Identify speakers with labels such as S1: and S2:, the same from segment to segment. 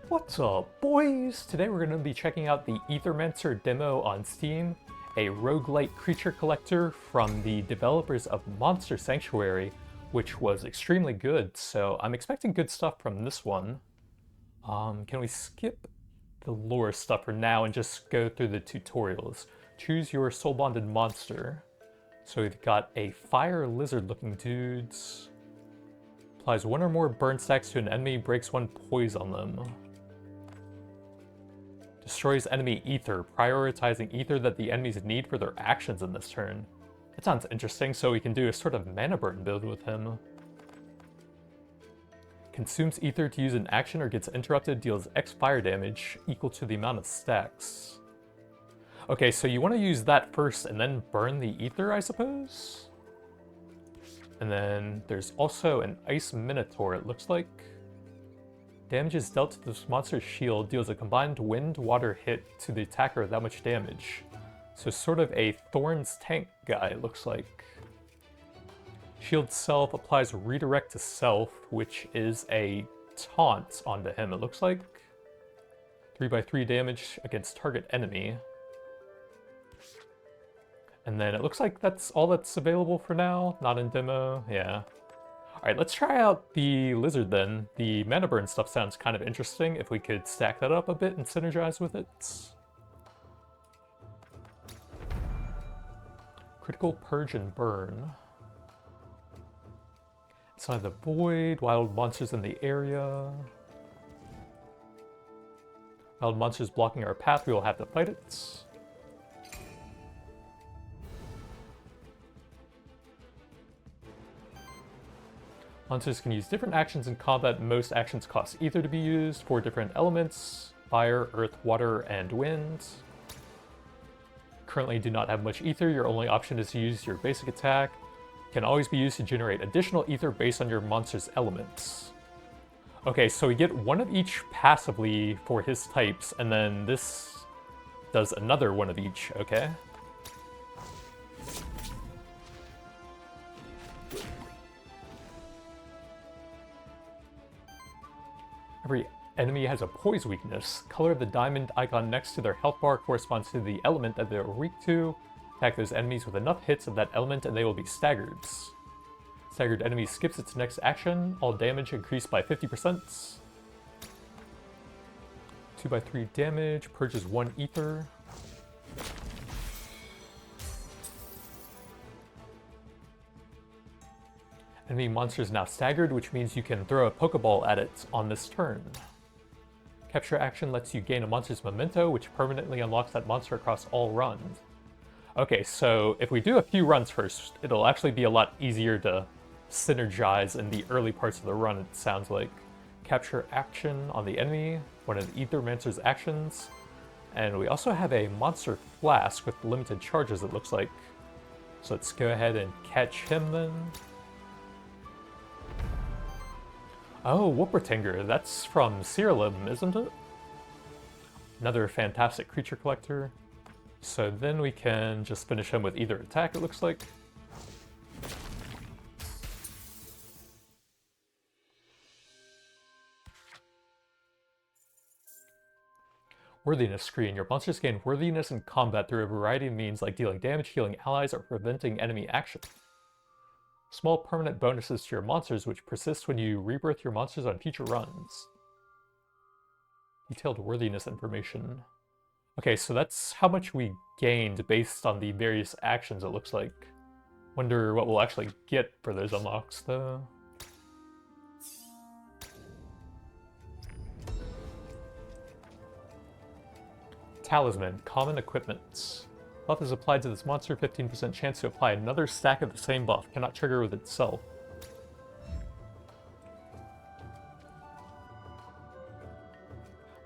S1: What's up, boys? Today we're going to be checking out the Aethermancer demo on Steam, a roguelite creature collector from the developers of Monster Sanctuary, which was extremely good, so I'm expecting good stuff from this one. Can we skip the lore stuff for now and just go through the tutorials? Choose your soul-bonded monster. So we've got a fire lizard-looking dudes. Applies one or more burn stacks to an enemy, breaks one poise on them. Destroys enemy ether, prioritizing ether that the enemies need for their actions in this turn. That sounds interesting, so we can do a sort of mana burn build with him. Consumes ether to use an action or gets interrupted, deals X fire damage equal to the amount of stacks. Okay, so you want to use that first and then burn the ether, I suppose? And then there's also an Ice Minotaur, it looks like. Damage is dealt to this monster's shield, deals a combined wind-water hit to the attacker without much damage. So sort of a Thorns tank guy, it looks like. Shield self applies redirect to self, which is a taunt onto him, it looks like. 3x3 damage against target enemy. And then it looks like that's all that's available for now, not in demo, yeah. Alright, let's try out the lizard then. The mana burn stuff sounds kind of interesting if we could stack that up a bit and synergize with it. Critical purge and burn. Inside the void, wild monsters in the area. Wild monsters blocking our path, we will have to fight it. Monsters can use different actions in combat. Most actions cost ether to be used for different elements: fire, earth, water, and wind. Currently do not have much ether. Your only option is to use your basic attack. Can always be used to generate additional ether based on your monster's elements. Okay, so we get one of each passively for his types, and then this does another one of each, okay? Every enemy has a poise weakness. Color of the diamond icon next to their health bar corresponds to the element that they're weak to. Attack those enemies with enough hits of that element and they will be staggered. Staggered enemy skips its next action. All damage increased by 50%. 2x3 damage, purges 1 ether. Enemy monster is now staggered, which means you can throw a Pokeball at it on this turn. Capture action lets you gain a monster's memento, which permanently unlocks that monster across all runs. Okay, so if we do a few runs first, it'll actually be a lot easier to synergize in the early parts of the run, it sounds like. Capture action on the enemy, one of the Aethermancer's actions. And we also have a monster flask with limited charges, it looks like. So let's go ahead and catch him then. Oh, Whoopertinger, that's from Cyrillum, isn't it? Another fantastic creature collector. So then we can just finish him with either attack, it looks like. Worthiness screen. Your monsters gain worthiness in combat through a variety of means like dealing damage, healing allies, or preventing enemy action. Small permanent bonuses to your monsters, which persist when you rebirth your monsters on future runs. Detailed worthiness information. Okay, so that's how much we gained based on the various actions, it looks like. Wonder what we'll actually get for those unlocks, though. Talisman, common equipment. Buff is applied to this monster, 15% chance to apply another stack of the same buff. Cannot trigger with itself.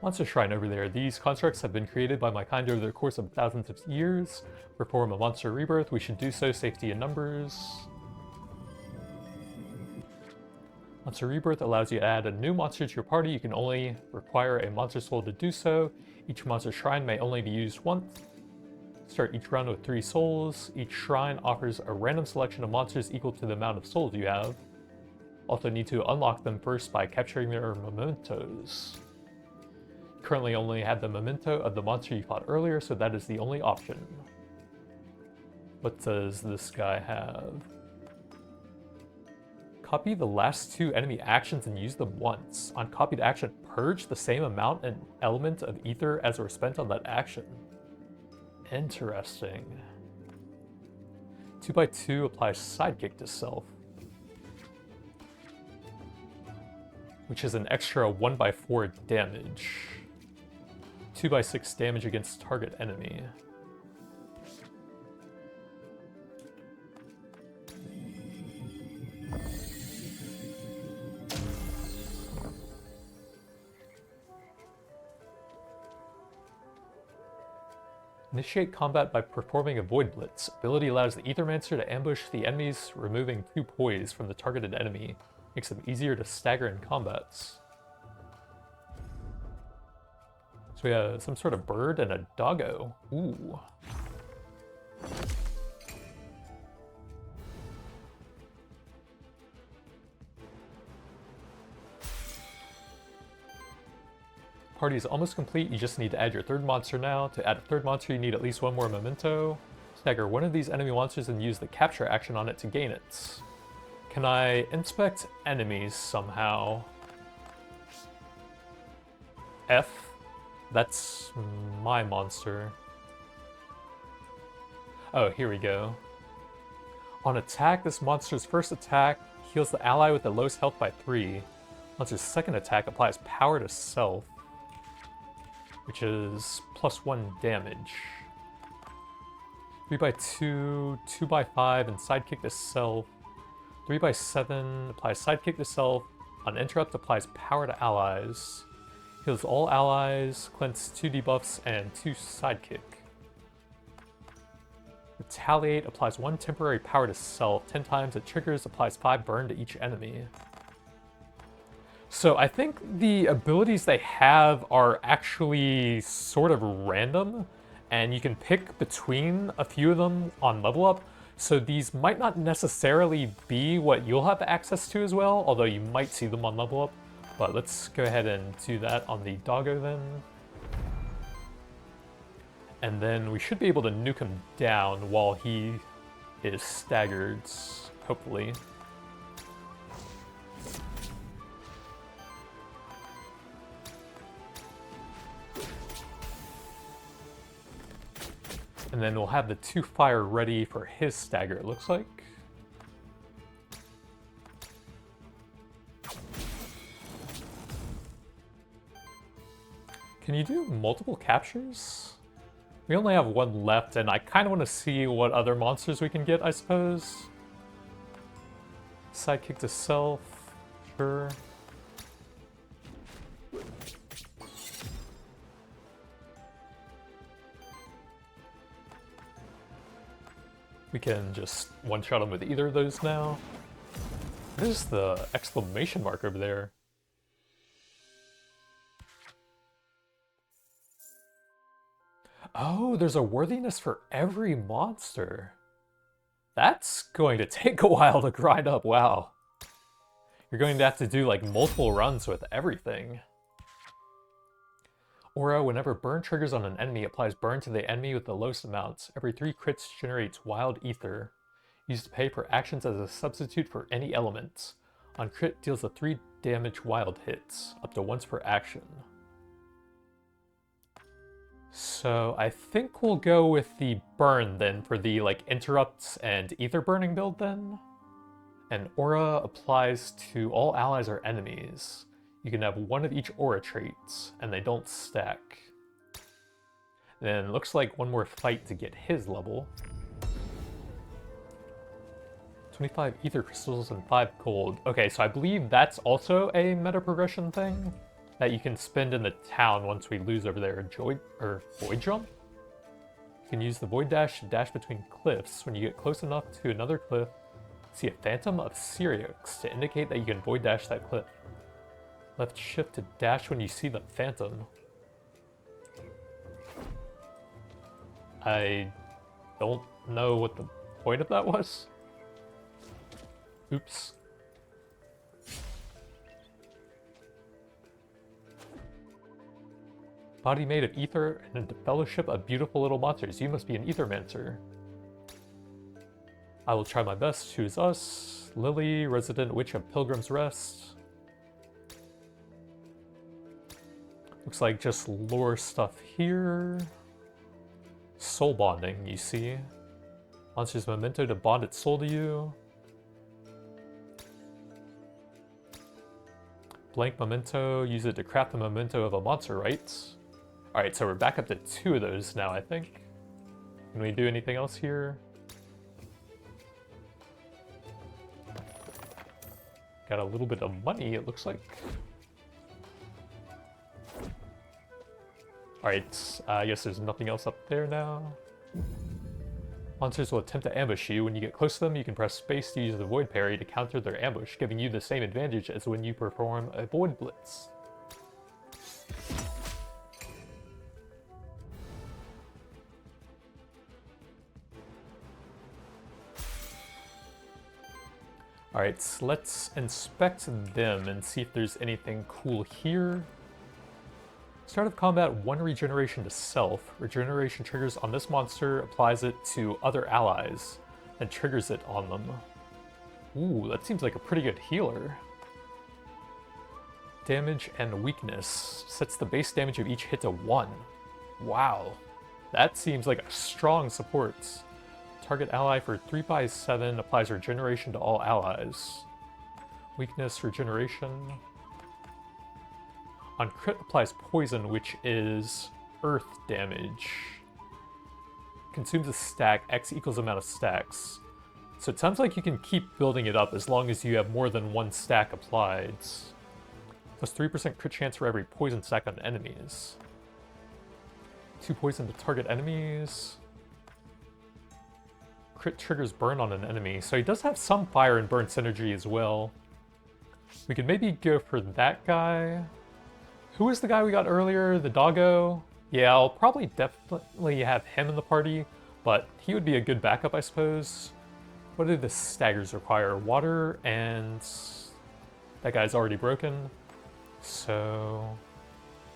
S1: Monster Shrine over there. These constructs have been created by my kind over the course of thousands of years. Perform a monster rebirth. We should do so. Safety in numbers. Monster rebirth allows you to add a new monster to your party. You can only require a monster soul to do so. Each monster shrine may only be used once. Start each round with 3 souls. Each shrine offers a random selection of monsters equal to the amount of souls you have. Also need to unlock them first by capturing their mementos. Currently only have the memento of the monster you fought earlier, so that is the only option. What does this guy have? Copy the last 2 enemy actions and use them once. On copied action, purge the same amount and element of ether as were spent on that action. Interesting. 2x2 applies sidekick to self, which is an extra 1x4 damage. 2x6 damage against target enemy. Initiate combat by performing a Void Blitz. Ability allows the Aethermancer to ambush the enemies, removing 2 poise from the targeted enemy. Makes them easier to stagger in combats. So we have some sort of bird and a doggo. Ooh. Party is almost complete, you just need to add your 3rd monster now. To add a 3rd monster, you need at least 1 more memento. Stagger one of these enemy monsters and use the capture action on it to gain it. Can I inspect enemies somehow? F? That's my monster. Oh, here we go. On attack, this monster's first attack heals the ally with the lowest health by 3. Monster's second attack applies power to self, which is +1 damage. 3x2, 2x5, and sidekick to self. 3x7 applies sidekick to self. On interrupt applies power to allies. Heals all allies, cleanse 2 debuffs, and 2 sidekick. Retaliate applies 1 temporary power to self. 10 times it triggers, applies 5 burn to each enemy. So I think the abilities they have are actually sort of random, and you can pick between a few of them on level up. So these might not necessarily be what you'll have access to as well, although you might see them on level up. But let's go ahead and do that on the doggo then. And then we should be able to nuke him down while he is staggered, hopefully. And then we'll have the 2 fire ready for his stagger, it looks like. Can you do multiple captures? We only have 1 left, and I kind of want to see what other monsters we can get, I suppose. Sidekick to self, sure. We can just one-shot him with either of those now. What is the exclamation mark over there? Oh, there's a worthiness for every monster. That's going to take a while to grind up, wow. You're going to have to do like multiple runs with everything. Aura, whenever burn triggers on an enemy, applies burn to the enemy with the lowest amounts. Every 3 crits generates wild ether. Used to pay for actions as a substitute for any element. On crit, deals a 3 damage wild hits, up to once per action. So I think we'll go with the burn then for the like interrupts and ether burning build then. And aura applies to all allies or enemies. You can have 1 of each aura traits, and they don't stack. Then looks like 1 more fight to get his level. 25 ether crystals and 5 gold. Okay, so I believe that's also a meta progression thing that you can spend in the town once we lose over there. Void jump? You can use the void dash to dash between cliffs. When you get close enough to another cliff, see a phantom of Syrinx to indicate that you can void dash that cliff. Left shift to dash when you see the phantom. I don't know what the point of that was. Oops. Body made of ether and a fellowship of beautiful little monsters. You must be an Aethermancer. I will try my best. Choose us. Lily, resident witch of Pilgrim's Rest. Looks like just lore stuff here. Soul bonding, you see. Monster's memento to bond its soul to you. Blank memento, use it to craft the memento of a monster, right? Alright, so we're back up to 2 of those now, I think. Can we do anything else here? Got a little bit of money, it looks like. Alright, I guess there's nothing else up there now. Monsters will attempt to ambush you. When you get close to them, you can press space to use the Void Parry to counter their ambush, giving you the same advantage as when you perform a Void Blitz. Alright, so let's inspect them and see if there's anything cool here. Start of combat, 1 regeneration to self. Regeneration triggers on this monster, applies it to other allies, and triggers it on them. Ooh, that seems like a pretty good healer. Damage and weakness. Sets the base damage of each hit to 1. Wow. That seems like a strong support. Target ally for 3/7 applies regeneration to all allies. Weakness, regeneration. On crit applies poison, which is earth damage. Consumes a stack, X equals amount of stacks. So it sounds like you can keep building it up as long as you have more than 1 stack applied. Plus 3% crit chance for every poison stack on enemies. 2 poison to target enemies. Crit triggers burn on an enemy, so he does have some fire and burn synergy as well. We could maybe go for that guy. Who was the guy we got earlier? The doggo? Yeah, I'll probably definitely have him in the party, but he would be a good backup, I suppose. What do the staggers require? Water, and that guy's already broken. So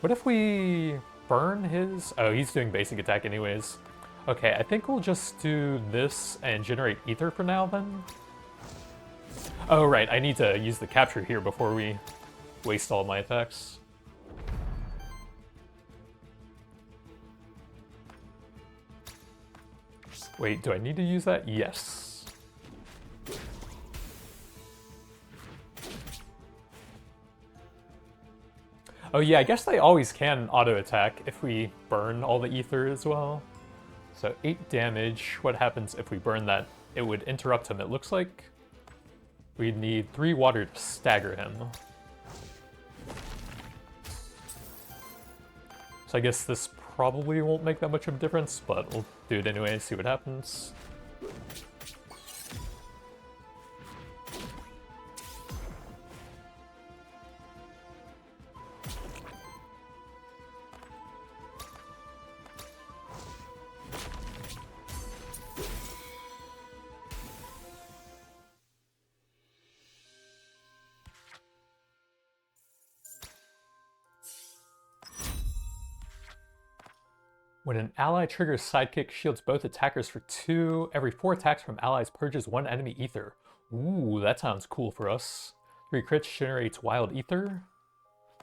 S1: what if we burn his? Oh, he's doing basic attack anyways. Okay, I think we'll just do this and generate ether for now then. Oh right, I need to use the capture here before we waste all my attacks. Wait, do I need to use that? Yes. Oh yeah, I guess they always can auto-attack if we burn all the ether as well. So 8 damage. What happens if we burn that? It would interrupt him, it looks like. We'd need 3 water to stagger him. So I guess this probably won't make that much of a difference, but we'll do it anyway and see what happens. When an ally triggers Sidekick, shields both attackers for 2. Every 4 attacks from allies purges 1 enemy ether. Ooh, that sounds cool for us. 3 crits generates wild ether.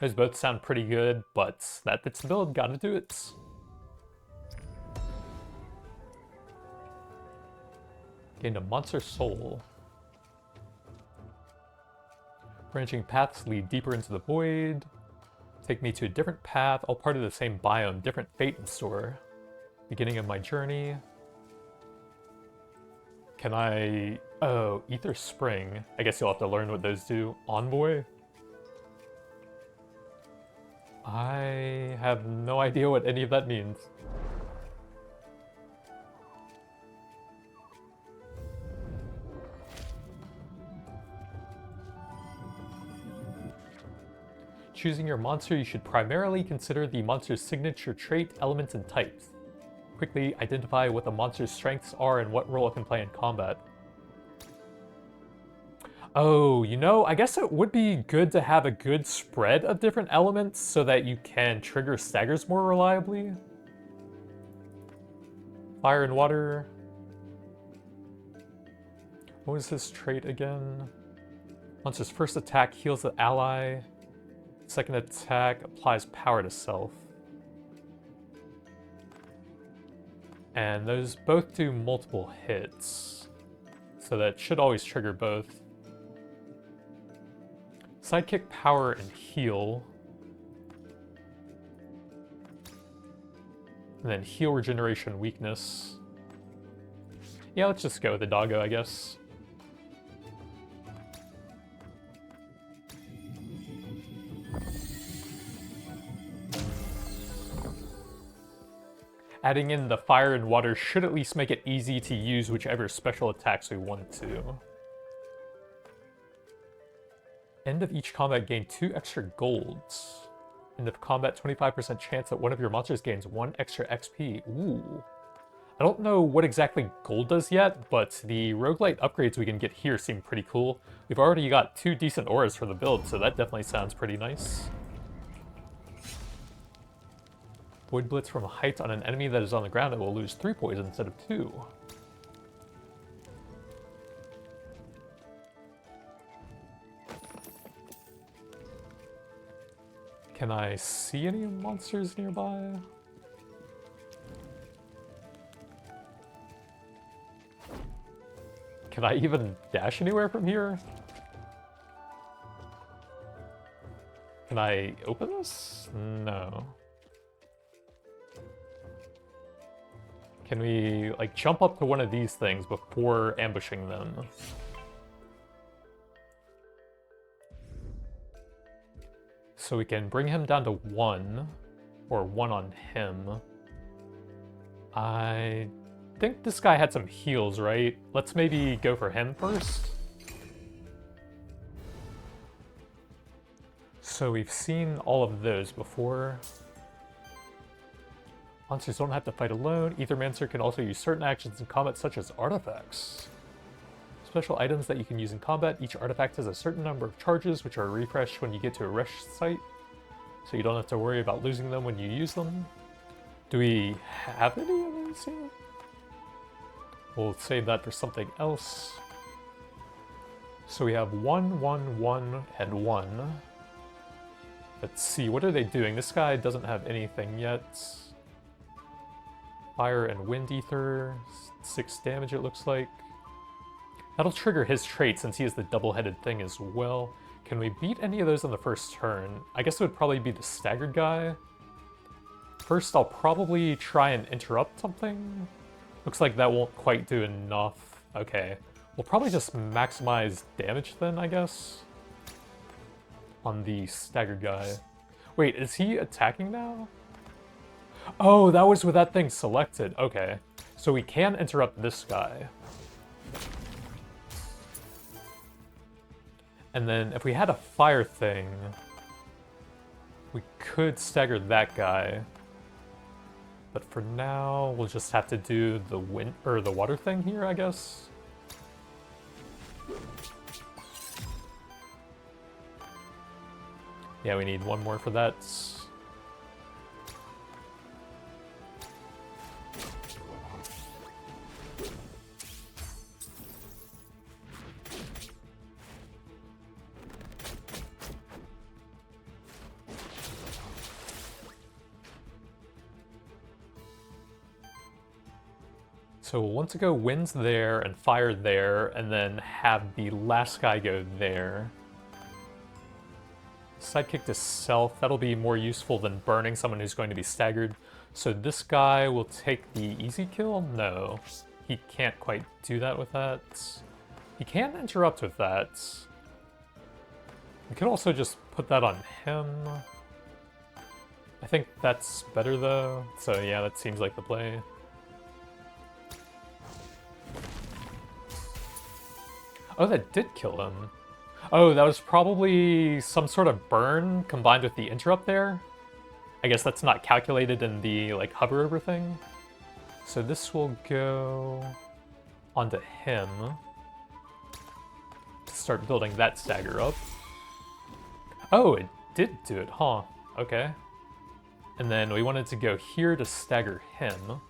S1: Those both sound pretty good, but that fits the build, gotta do it. Gained a monster soul. Branching paths lead deeper into the void. Take me to a different path, all part of the same biome, different fate in store. Beginning of my journey. Can I... Oh, Ether Spring. I guess you'll have to learn what those do. Envoy? I have no idea what any of that means. Choosing your monster, you should primarily consider the monster's signature trait, elements, and types. Quickly identify what the monster's strengths are and what role it can play in combat. Oh, you know, I guess it would be good to have a good spread of different elements so that you can trigger staggers more reliably. Fire and water. What was his trait again? Monster's first attack heals the ally. Second attack applies power to self. And those both do multiple hits. So that should always trigger both. Sidekick, power, and heal. And then heal, regeneration, weakness. Yeah, let's just go with the doggo, I guess. Adding in the fire and water should at least make it easy to use whichever special attacks we want to. End of each combat, gain 2 extra golds. End of combat, 25% chance that one of your monsters gains 1 extra XP. Ooh. I don't know what exactly gold does yet, but the roguelite upgrades we can get here seem pretty cool. We've already got 2 decent auras for the build, so that definitely sounds pretty nice. Void Blitz from height on an enemy that is on the ground, it will lose 3 poison instead of 2. Can I see any monsters nearby? Can I even dash anywhere from here? Can I open this? No. Can we, like, jump up to one of these things before ambushing them? So we can bring him down to 1, or 1 on him. I think this guy had some heals, right? Let's maybe go for him first. So we've seen all of those before. Monsters don't have to fight alone. Aethermancer can also use certain actions in combat, such as artifacts. Special items that you can use in combat. Each artifact has a certain number of charges, which are refreshed when you get to a rest site. So you don't have to worry about losing them when you use them. Do we have any of these here? We'll save that for something else. So we have 1, 1, 1, and 1. Let's see, what are they doing? This guy doesn't have anything yet. Fire and Wind Ether, 6 damage it looks like. That'll trigger his trait since he has the double-headed thing as well. Can we beat any of those on the first turn? I guess it would probably be the staggered guy. First, I'll probably try and interrupt something. Looks like that won't quite do enough. Okay, we'll probably just maximize damage then, I guess. On the staggered guy. Wait, is he attacking now? Oh, that was with that thing selected. Okay. So we can interrupt this guy. And then if we had a fire thing, we could stagger that guy. But for now, we'll just have to do the wind or the water thing here, I guess. Yeah, we need 1 more for that. So we'll want to go winds there and fire there, and then have the last guy go there. Sidekick to self, that'll be more useful than burning someone who's going to be staggered. So this guy will take the easy kill? No, he can't quite do that with that. He can interrupt with that. We could also just put that on him. I think that's better though. So yeah, that seems like the play. Oh, that did kill him. Oh, that was probably some sort of burn combined with the interrupt there. I guess that's not calculated in the, like, hover over thing. So this will go onto him. start building that stagger up. Oh, it did do it, huh? Okay. And then we wanted to go here to stagger him.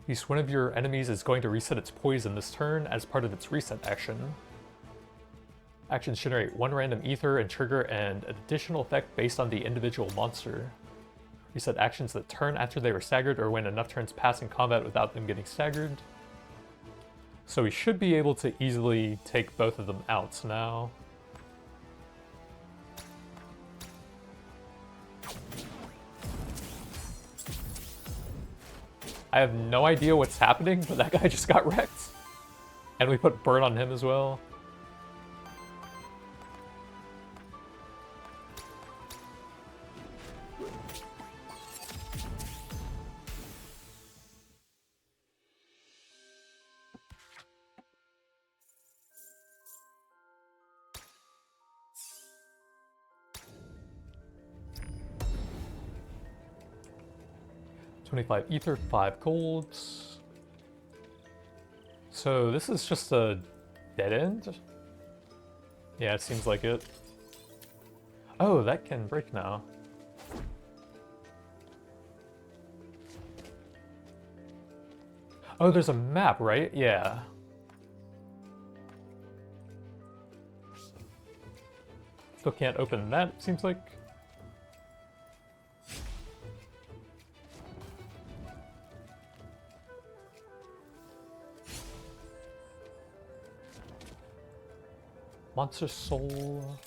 S1: At least one of your enemies is going to reset its poison this turn as part of its reset action. Actions generate one random ether and trigger an additional effect based on the individual monster. Reset actions that turn after they were staggered or when enough turns pass in combat without them getting staggered. So we should be able to easily take both of them out now. I have no idea what's happening, but that guy just got wrecked. And we put burn on him as well. $25 ether, 5 golds. So this is just a dead end? Yeah, it seems like it. Oh, that can break now. Oh, there's a map, right? Yeah. Still can't open that, it seems like. Monster Soul.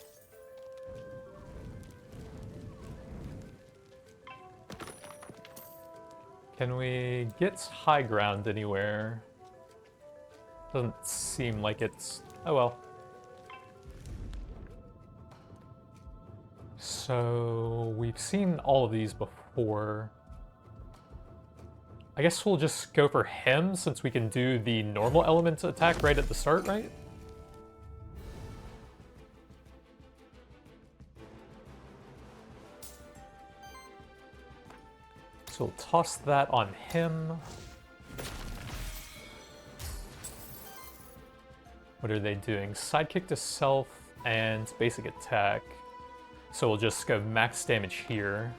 S1: Can we get high ground anywhere? Doesn't seem like it's... Oh well. So we've seen all of these before. I guess we'll just go for him since we can do the normal element attack right at the start, right? So we'll toss that on him. What are they doing? Sidekick to self and basic attack. So we'll just go max damage here.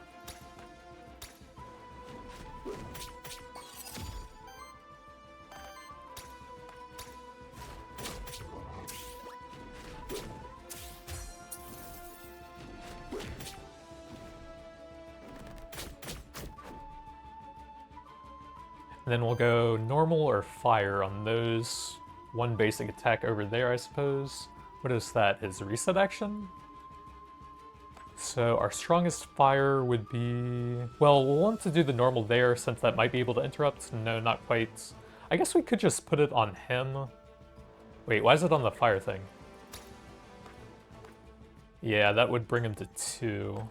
S1: And then we'll go normal or fire on those. One basic attack over there, I suppose. What is that? His reset action? So our strongest fire would be... Well, we'll want to do the normal there since that might be able to interrupt. No, not quite. I guess we could just put it on him. Wait, why is it on the fire thing? Yeah, that would bring him to 2.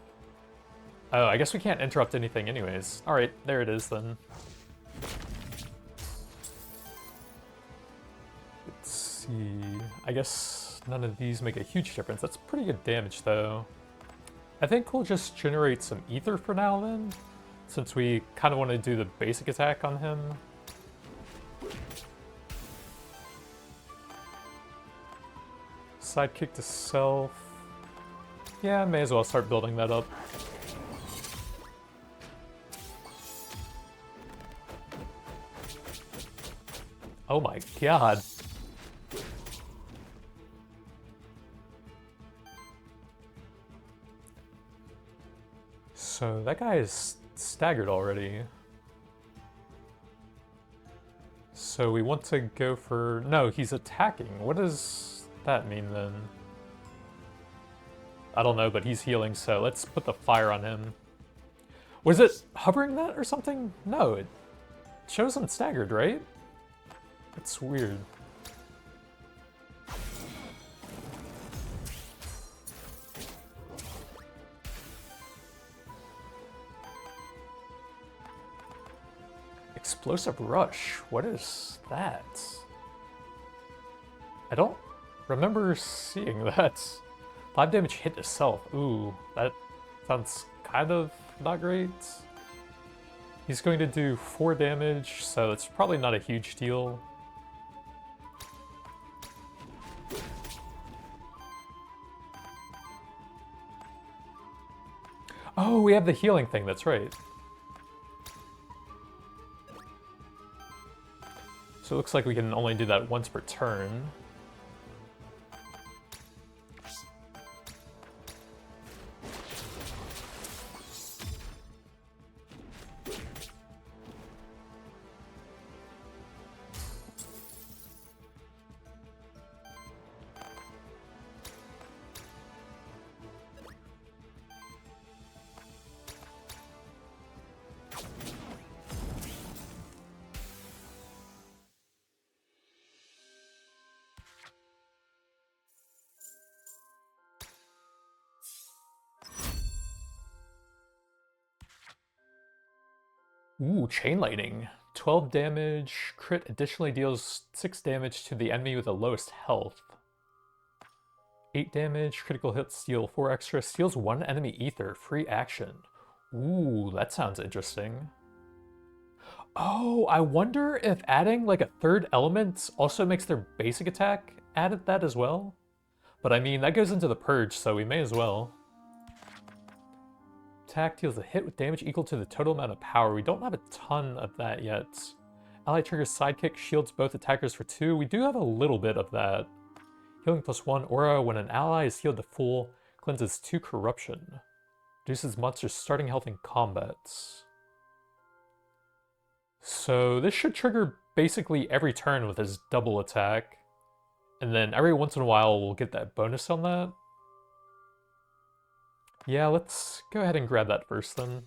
S1: Oh, I guess we can't interrupt anything anyways. Alright, there it is then. Let's see... I guess none of these make a huge difference. That's pretty good damage though. I think we'll just generate some ether for now then, since we kind of want to do the basic attack on him. Sidekick to self. Yeah, may as well start building that up. Oh my god. So that guy is staggered already. So we want to go for... No, he's attacking. What does that mean then? I don't know, but he's healing, so let's put the fire on him. Was it hovering that or something? No, it shows him staggered, right? That's weird. Explosive Rush, what is that? I don't remember seeing that. 5 damage hit to self. Ooh, that sounds kind of not great. He's going to do 4 damage, so it's probably not a huge deal. Oh, we have the healing thing, that's right. So it looks like we can only do that once per turn. Ooh, Chain Lightning. 12 damage, crit additionally deals 6 damage to the enemy with the lowest health. 8 damage, critical hits deal 4 extra, steals 1 enemy ether, free action. Ooh, that sounds interesting. Oh, I wonder if adding like a 3rd element also makes their basic attack add at that as well? But I mean, that goes into the purge, so we may as well. Attack deals a hit with damage equal to the total amount of power. We don't have a ton of that yet. Ally triggers sidekick, shields both attackers for 2. We do have a little bit of that. Healing +1 aura. When an ally is healed to full, cleanses 2 corruption. Reduces monster's starting health in combat. So this should trigger basically every turn with his double attack. And then every once in a while we'll get that bonus on that. Yeah, let's go ahead and grab that first then.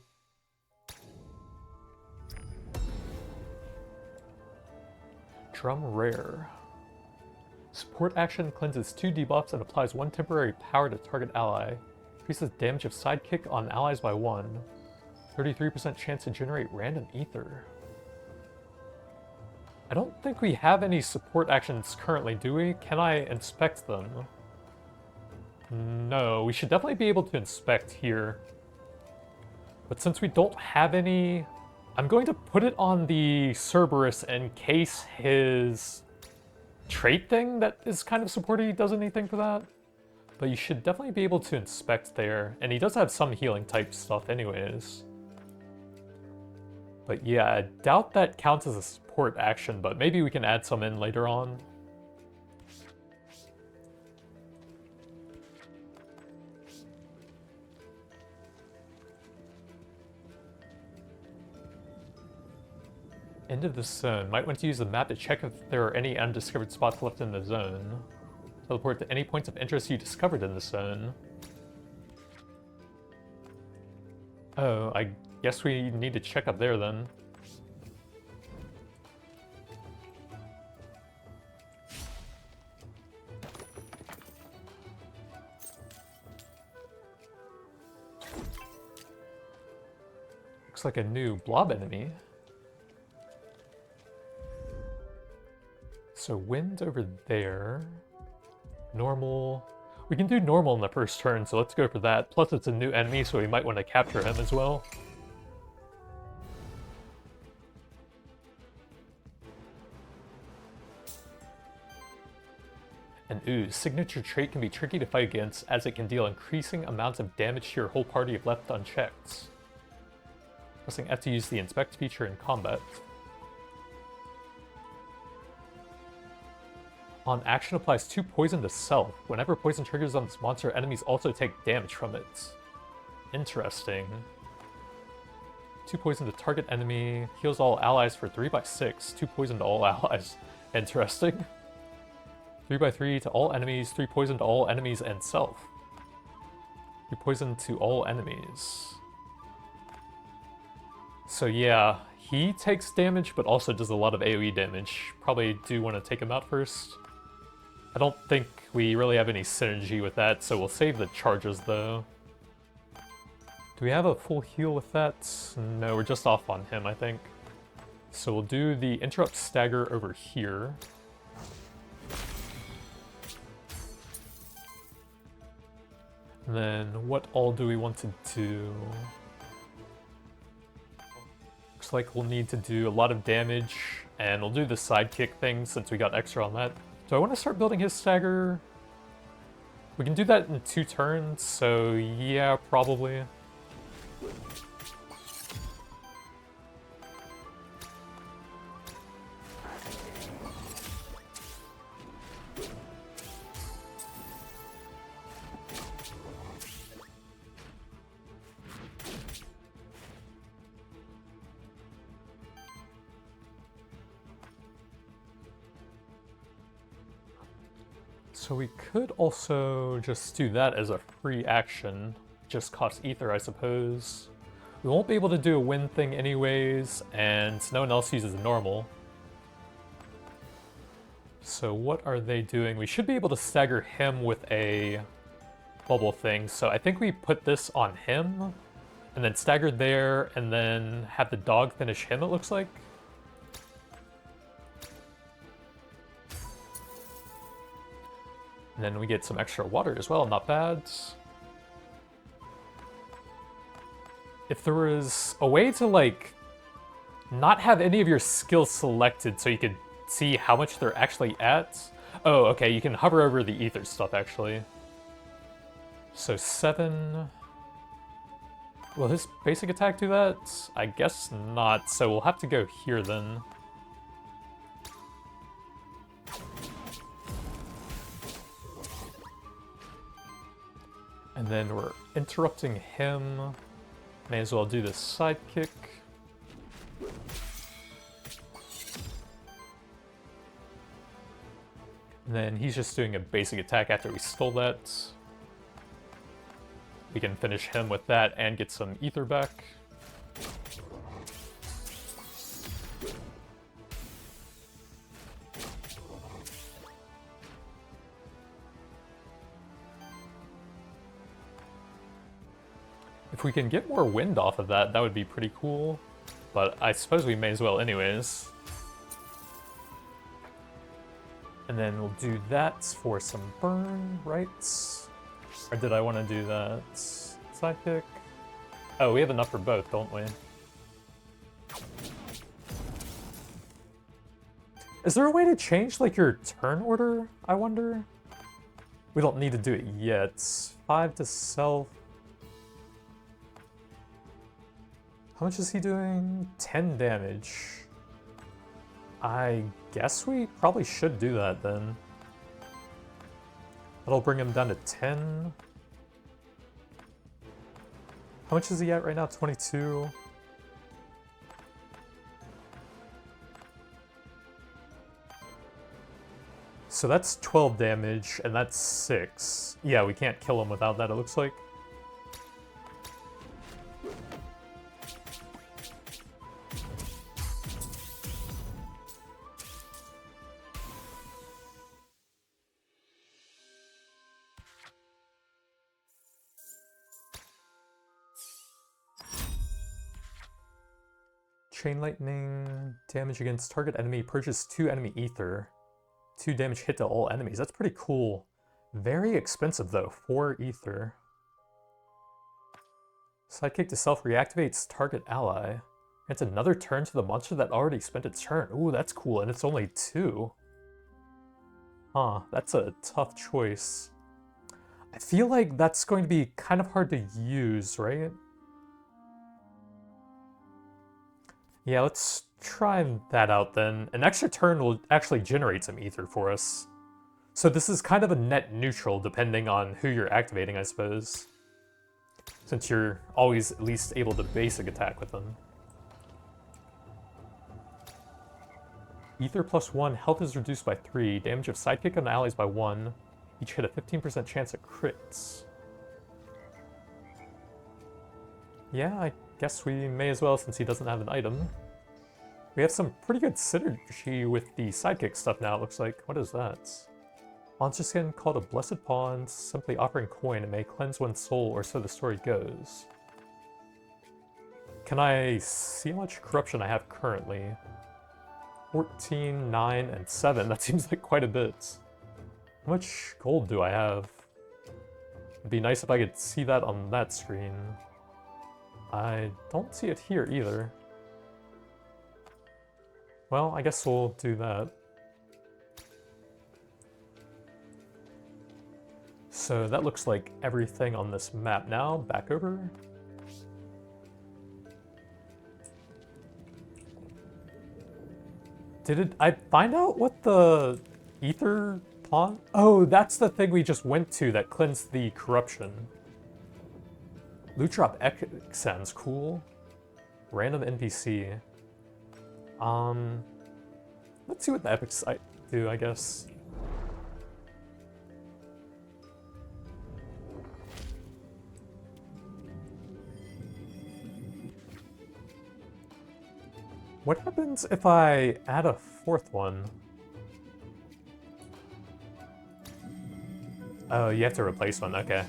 S1: Drum Rare. Support action cleanses 2 debuffs and applies 1 temporary power to target ally. Increases damage of sidekick on allies by 1. 33% chance to generate random ether. I don't think we have any support actions currently, do we? Can I inspect them? No, we should definitely be able to inspect here. But since we don't have any, I'm going to put it on the Cerberus in case his trait thing that is kind of supporty does anything for that. But you should definitely be able to inspect there. And he does have some healing type stuff anyways. But yeah, I doubt that counts as a support action, but maybe we can add some in later on. End of the zone. Might want to use the map to check if there are any undiscovered spots left in the zone. Teleport to any points of interest you discovered in the zone. Oh, I guess we need to check up there then. Looks like a new blob enemy. So wind over there. Normal. We can do normal in the first turn, so let's go for that. Plus it's a new enemy, so we might want to capture him as well. An ooze. Signature trait can be tricky to fight against, as it can deal increasing amounts of damage to your whole party if left unchecked. Pressing F to use the inspect feature in combat. On action applies 2 poison to self. Whenever poison triggers on this monster, enemies also take damage from it. Interesting. 2 poison to target enemy. Heals all allies for 3/6. 2 poison to all allies. Interesting. 3/3 to all enemies. 3 poison to all enemies and self. 3 poison to all enemies. So yeah, he takes damage, but also does a lot of AoE damage. Probably do want to take him out first. I don't think we really have any synergy with that, so we'll save the charges though. Do we have a full heal with that? No, we're just off on him, I think. So we'll do the interrupt stagger over here. And then what all do we want to do? Looks looks like we'll need to do a lot of damage, and we'll do the sidekick thing since we got extra on that. Do I want to start building his stagger? We can do that in 2 turns, so yeah, probably. So we could also just do that as a free action. Just cost ether, I suppose. We won't be able to do a win thing anyways, and no one else uses normal. So what are they doing? We should be able to stagger him with a bubble thing. So I think we put this on him, and then stagger there, and then have the dog finish him, it looks like. And then we get some extra water as well, not bad. If there was a way to, like, not have any of your skills selected so you could see how much they're actually at. Oh, okay, you can hover over the ether stuff, actually. So 7... Will his basic attack do that? I guess not, so we'll have to go here then. And then we're interrupting him. May as well do the sidekick. And then he's just doing a basic attack after we stole that. We can finish him with that and get some ether back. If we can get more wind off of that, that would be pretty cool. But I suppose we may as well anyways. And then we'll do that for some burn, right? Or did I want to do that? Sidekick? Oh, we have enough for both, don't we? Is there a way to change, like, your turn order, I wonder? We don't need to do it yet. 5 to self. How much is he doing? 10 damage. I guess we probably should do that then. That'll bring him down to 10. How much is he at right now? 22. So that's 12 damage, and that's 6. Yeah, we can't kill him without that, it looks like. Chain Lightning, damage against target enemy, purchase 2 enemy ether. 2 damage hit to all enemies. That's pretty cool. Very expensive though, 4 ether. Sidekick to self reactivates target ally. Grants another turn to the monster that already spent its turn. Ooh, that's cool, and it's only 2. Huh, that's a tough choice. I feel like that's going to be kind of hard to use, right? Yeah, let's try that out then. An extra turn will actually generate some ether for us. So this is kind of a net neutral depending on who you're activating, I suppose. Since you're always at least able to basic attack with them. Ether plus 1, health is reduced by 3, damage of sidekick on allies by 1. Each hit a 15% chance at crits. Yeah, I guess we may as well since he doesn't have an item. We have some pretty good synergy with the sidekick stuff now, it looks like. What is that? Monster skin called a Blessed Pawn, simply offering coin and may cleanse one's soul, or so the story goes. Can I see how much corruption I have currently? 14, 9, and 7. That seems like quite a bit. How much gold do I have? It'd be nice if I could see that on that screen. I don't see it here either. Well, I guess we'll do that. So that looks like everything on this map now. Back over. Did I find out what the ether pawn? Oh, that's the thing we just went to that cleansed the corruption. Loot drop X sounds cool. Random NPC. Let's see what the epics do, I guess. What happens if I add a fourth one? Oh, you have to replace one, okay.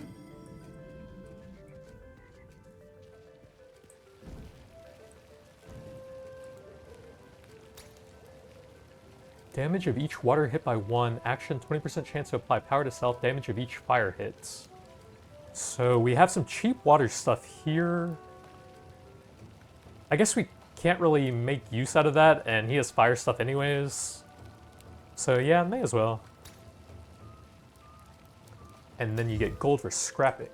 S1: Damage of each water hit by 1. Action, 20% chance to apply power to self. Damage of each fire hits. So we have some cheap water stuff here. I guess we can't really make use out of that, and he has fire stuff anyways. So yeah, may as well. And then you get gold for scrapping.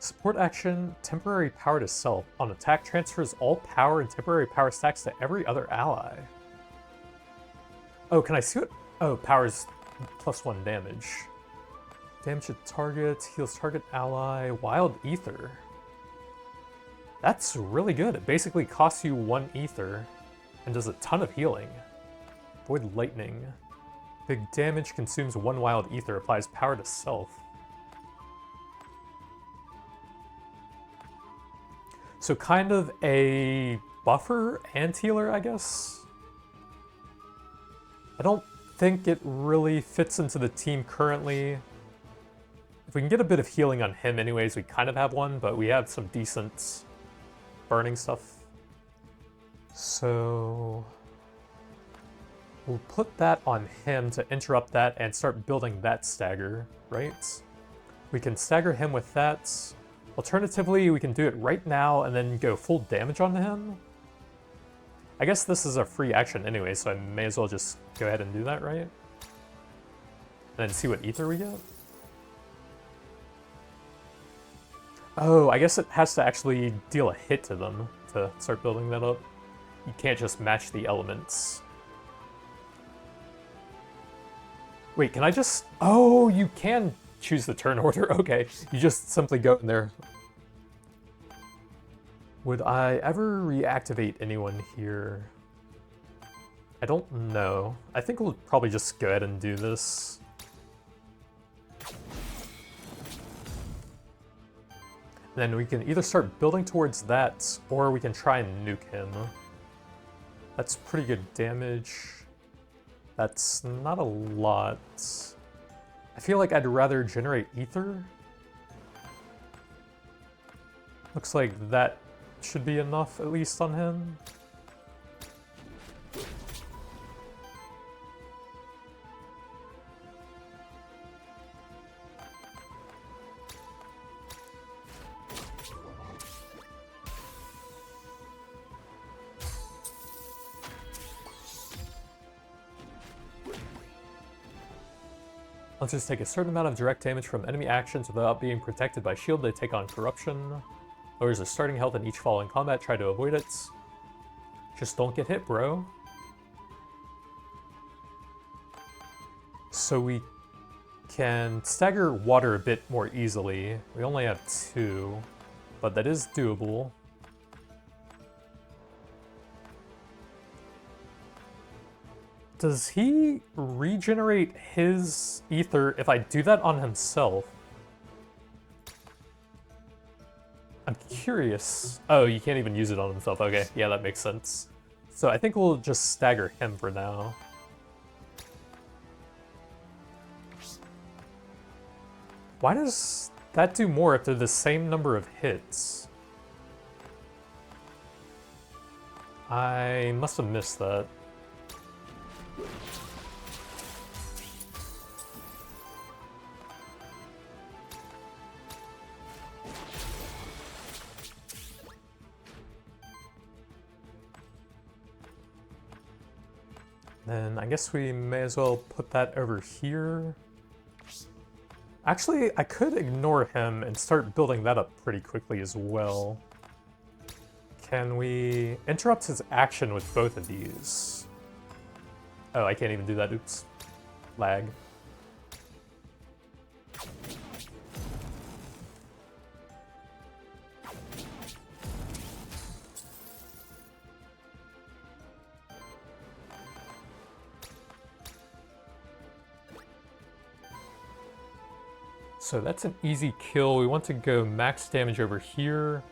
S1: Support action, temporary power to self. On attack, transfers all power and temporary power stacks to every other ally. Oh, can I see what? Oh, power's +1 damage. Damage to target, heals target ally, wild ether. That's really good. It basically costs you 1 ether and does a ton of healing. Void lightning. Big damage, consumes 1 wild ether, applies power to self. So kind of a buffer and healer, I guess? I don't think it really fits into the team currently. If we can get a bit of healing on him anyways, we kind of have one, but we have some decent burning stuff. So we'll put that on him to interrupt that and start building that stagger, right? We can stagger him with that. Alternatively, we can do it right now and then go full damage on him. I guess this is a free action anyway, so I may as well just go ahead and do that, right? And then see what ether we get. Oh, I guess it has to actually deal a hit to them to start building that up. You can't just match the elements. Wait, can I just... Oh, you can choose the turn order. Okay, you just simply go in there. Would I ever reactivate anyone here? I don't know. I think we'll probably just go ahead and do this. Then we can either start building towards that, or we can try and nuke him. That's pretty good damage. That's not a lot. I feel like I'd rather generate ether. Looks like that should be enough, at least on him. Let's just take a certain amount of direct damage from enemy actions without being protected by shield. They take on corruption. Lowers their starting health in each fall in combat. Try to avoid it. Just don't get hit, bro. So we can stagger water a bit more easily. We only have 2, but that is doable. Does he regenerate his ether if I do that on himself? I'm curious. Oh, you can't even use it on himself. Okay, yeah, that makes sense. So I think we'll just stagger him for now. Why does that do more if they're the same number of hits? I must have missed that. Then I guess we may as well put that over here. Actually, I could ignore him and start building that up pretty quickly as well. Can we interrupt his action with both of these? Oh, I can't even do that. Oops. Lag. So that's an easy kill. We want to go max damage over here.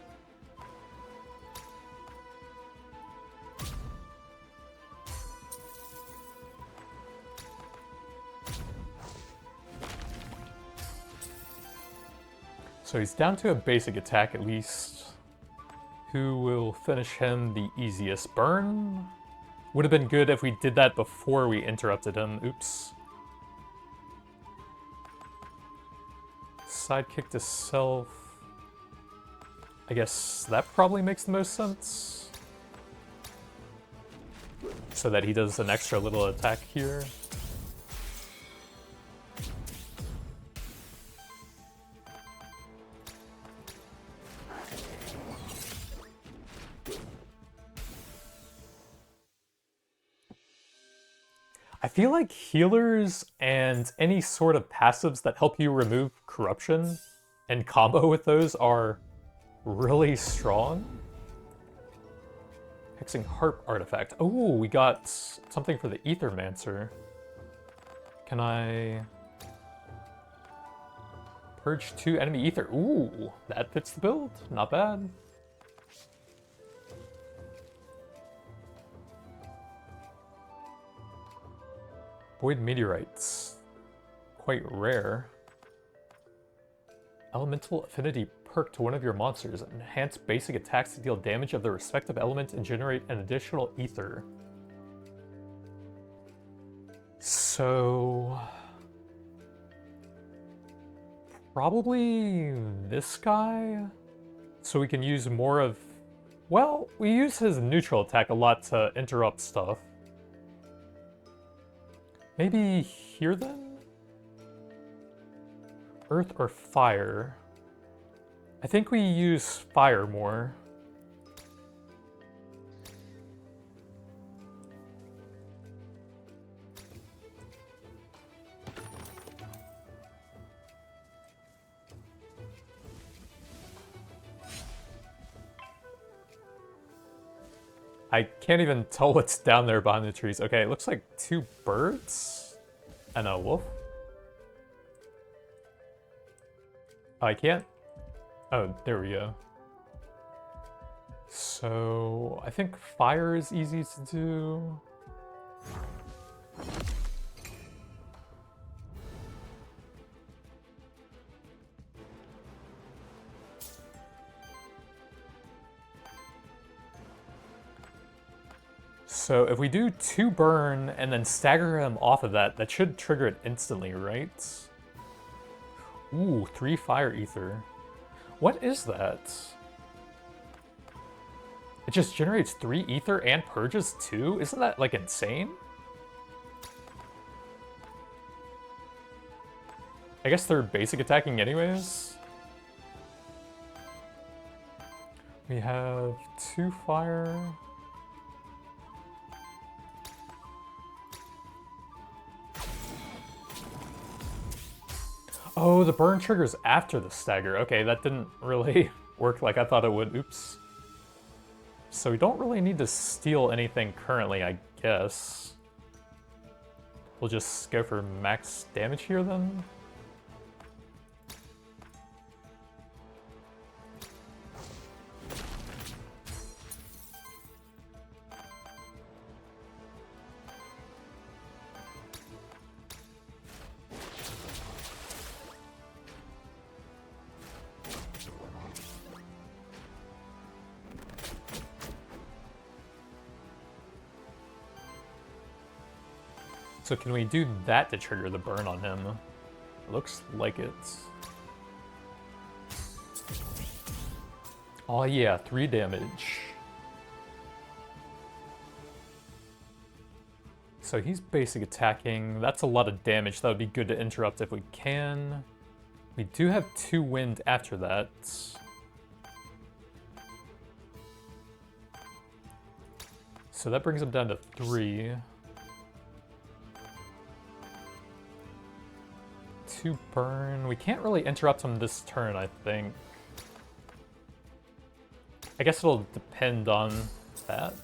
S1: So he's down to a basic attack at least. Who will finish him the easiest? Burn? Would have been good if we did that before we interrupted him. Oops. Sidekick to self. I guess that probably makes the most sense. So that he does an extra little attack here. I feel like healers and any sort of passives that help you remove corruption and combo with those are really strong. Hexing Harp artifact. Oh, we got something for the Aethermancer. Can I purge 2 enemy ether? Ooh, that fits the build. Not bad. Void meteorites. Quite rare. Elemental affinity perk to one of your monsters. Enhance basic attacks to deal damage of the respective element and generate an additional ether. So... probably this guy? So we can use more of... well, we use his neutral attack a lot to interrupt stuff. Maybe here then? Earth or fire? I think we use fire more. I can't even tell what's down there behind the trees. Okay, it looks like 2 birds and a wolf. Oh, I can't? Oh, there we go. So, I think fire is easy to do. So if we do 2 burn and then stagger him off of that, that should trigger it instantly, right? Ooh, 3 fire ether. What is that? It just generates 3 ether and purges 2? Isn't that, like, insane? I guess they're basic attacking anyways. We have 2 fire... Oh, the burn triggers after the stagger. Okay, that didn't really work like I thought it would. Oops. So we don't really need to steal anything currently, I guess. We'll just go for max damage here then. So can we do that to trigger the burn on him? Looks like it. Oh yeah, 3 damage. So he's basic attacking. That's a lot of damage. That would be good to interrupt if we can. We do have 2 wind after that. So that brings him down to 3. 2 burn. We can't really interrupt him this turn, I think. I guess it'll depend on that.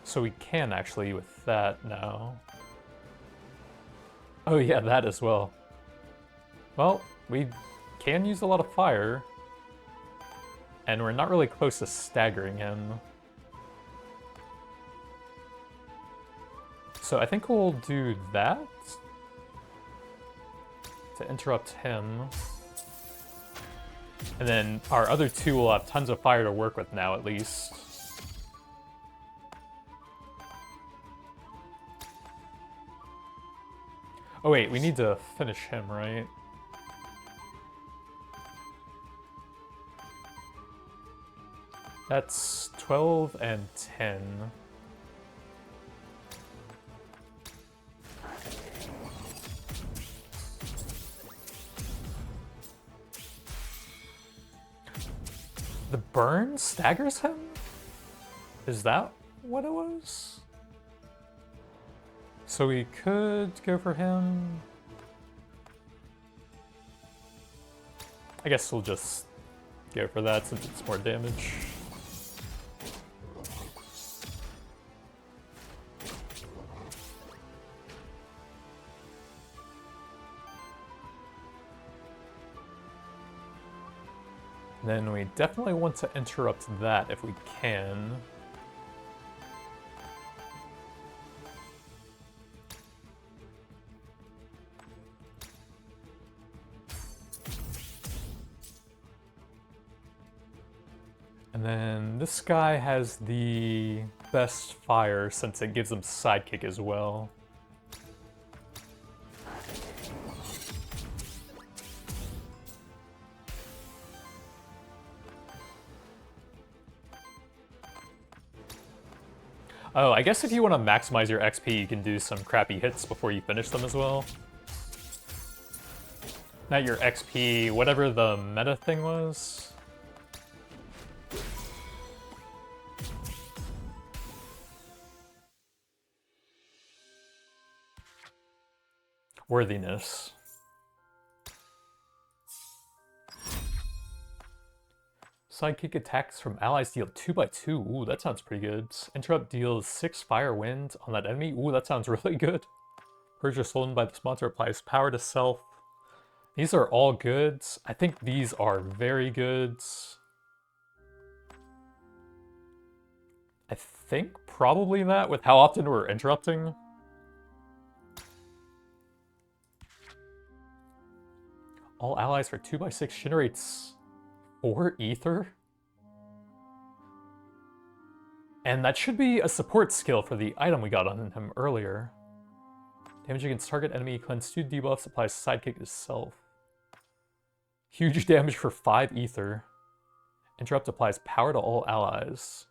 S1: So we can actually with that now. Oh yeah, that as well. Well, we can use a lot of fire. And we're not really close to staggering him. So I think we'll do that to interrupt him. And then our other 2 will have tons of fire to work with now, at least. Oh wait, we need to finish him, right? That's 12 and 10. The burn staggers him? Is that what it was? So we could go for him. I guess we'll just go for that since it's more damage. Then we definitely want to interrupt that if we can. And then this guy has the best fire since it gives him sidekick as well. Oh, I guess if you want to maximize your XP, you can do some crappy hits before you finish them as well. Not your XP, whatever the meta thing was. Worthiness. Sidekick attacks from allies deal 2x2. Ooh, that sounds pretty good. Interrupt deals 6 fire wind on that enemy. Ooh, that sounds really good. Purge stolen by this monster applies power to self. These are all good. I think these are very good. I think probably that with how often we're interrupting. All allies for 2x6 generates 4 ether? And that should be a support skill for the item we got on him earlier. Damage against target enemy, cleanse 2 debuffs, applies sidekick to self. Huge damage for 5 ether. Interrupt applies power to all allies.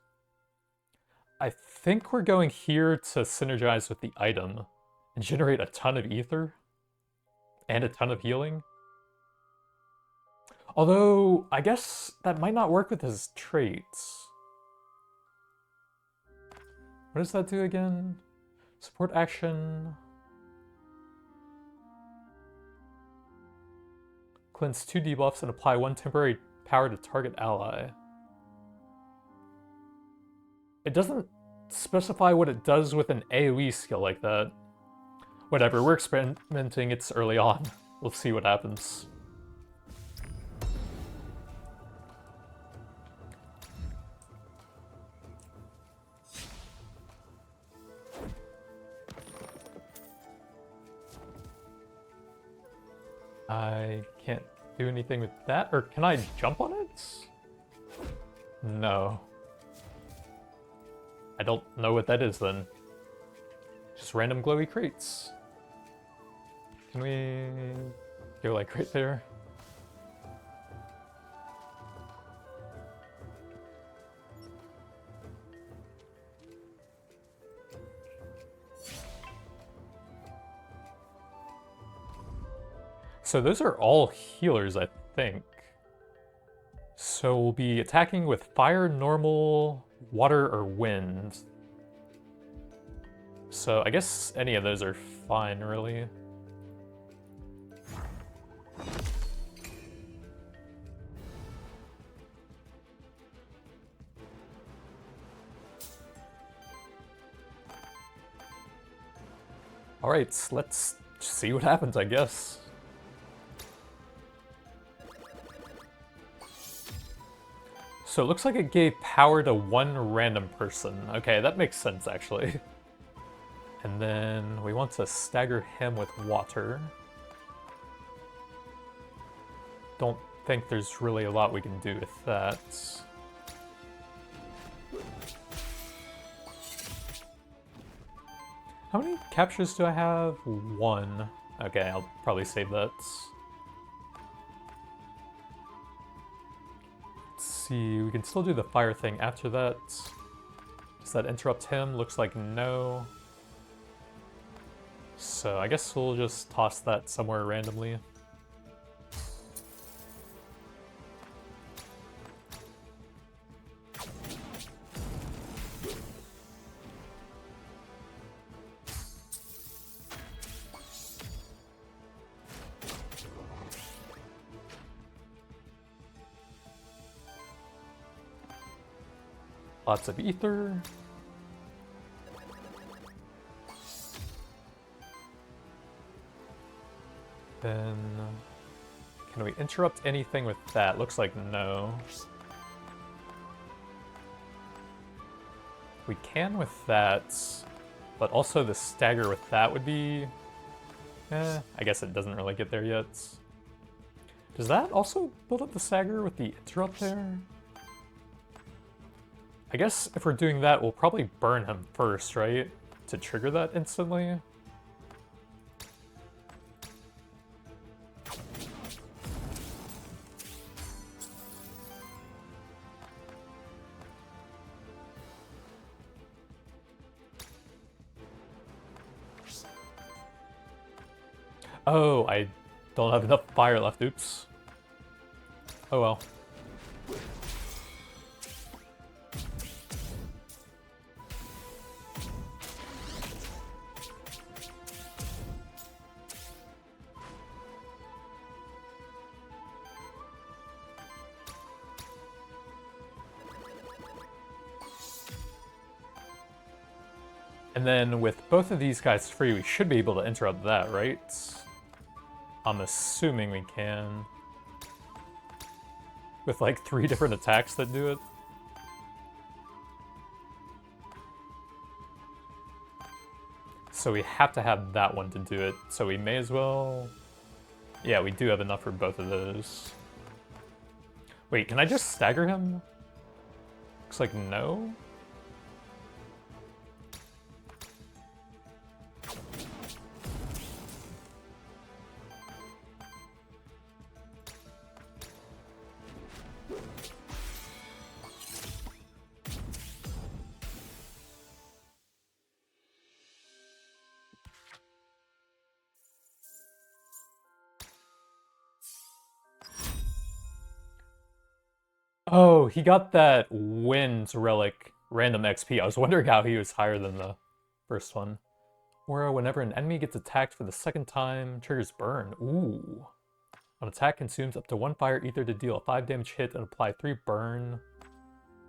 S1: I think we're going here to synergize with the item and generate a ton of ether and a ton of healing. Although, I guess that might not work with his traits. What does that do again? Support action. Cleanse 2 debuffs and apply 1 temporary power to target ally. It doesn't specify what it does with an AoE skill like that. Whatever, we're experimenting, it's early on. We'll see what happens. I can't do anything with that, or can I jump on it? No. I don't know what that is then. Just random glowy crates. Can we go like right there? So those are all healers, I think. So we'll be attacking with fire, normal, water, or wind. So I guess any of those are fine, really. Alright, let's see what happens, I guess. So it looks like it gave power to one random person. Okay, that makes sense, actually. And then we want to stagger him with water. Don't think there's really a lot we can do with that. How many captures do I have? One. Okay, I'll probably save that. Let's see, we can still do the fire thing after that. Does that interrupt him? Looks like no. So I guess we'll just toss that somewhere randomly. Lots of ether. Then, can we interrupt anything with that? Looks like no. We can with that, but also the stagger with that would be... I guess it doesn't really get there yet. Does that also build up the stagger with the interrupt there? I guess if we're doing that, we'll probably burn him first, right? To trigger that instantly. Oh, I don't have enough fire left, oops. Oh well. And then with both of these guys free, we should be able to interrupt that, right? I'm assuming we can. With like 3 different attacks that do it. So we have to have that one to do it. So we may as well... Yeah, we do have enough for both of those. Wait, can I just stagger him? Looks like no. Oh, he got that wind relic random XP. I was wondering how he was higher than the first one. Or whenever an enemy gets attacked for the second time, triggers burn. Ooh. An attack consumes up to 1 fire ether to deal a 5 damage hit and apply 3 burn.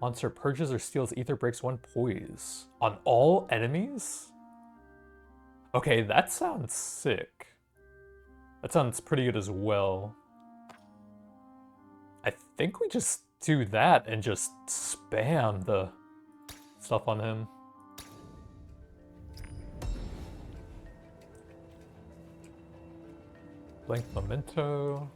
S1: Monster purges or steals ether, breaks 1 poise. On all enemies? Okay, that sounds sick. That sounds pretty good as well. I think we just do that and just spam the stuff on him. Blank memento.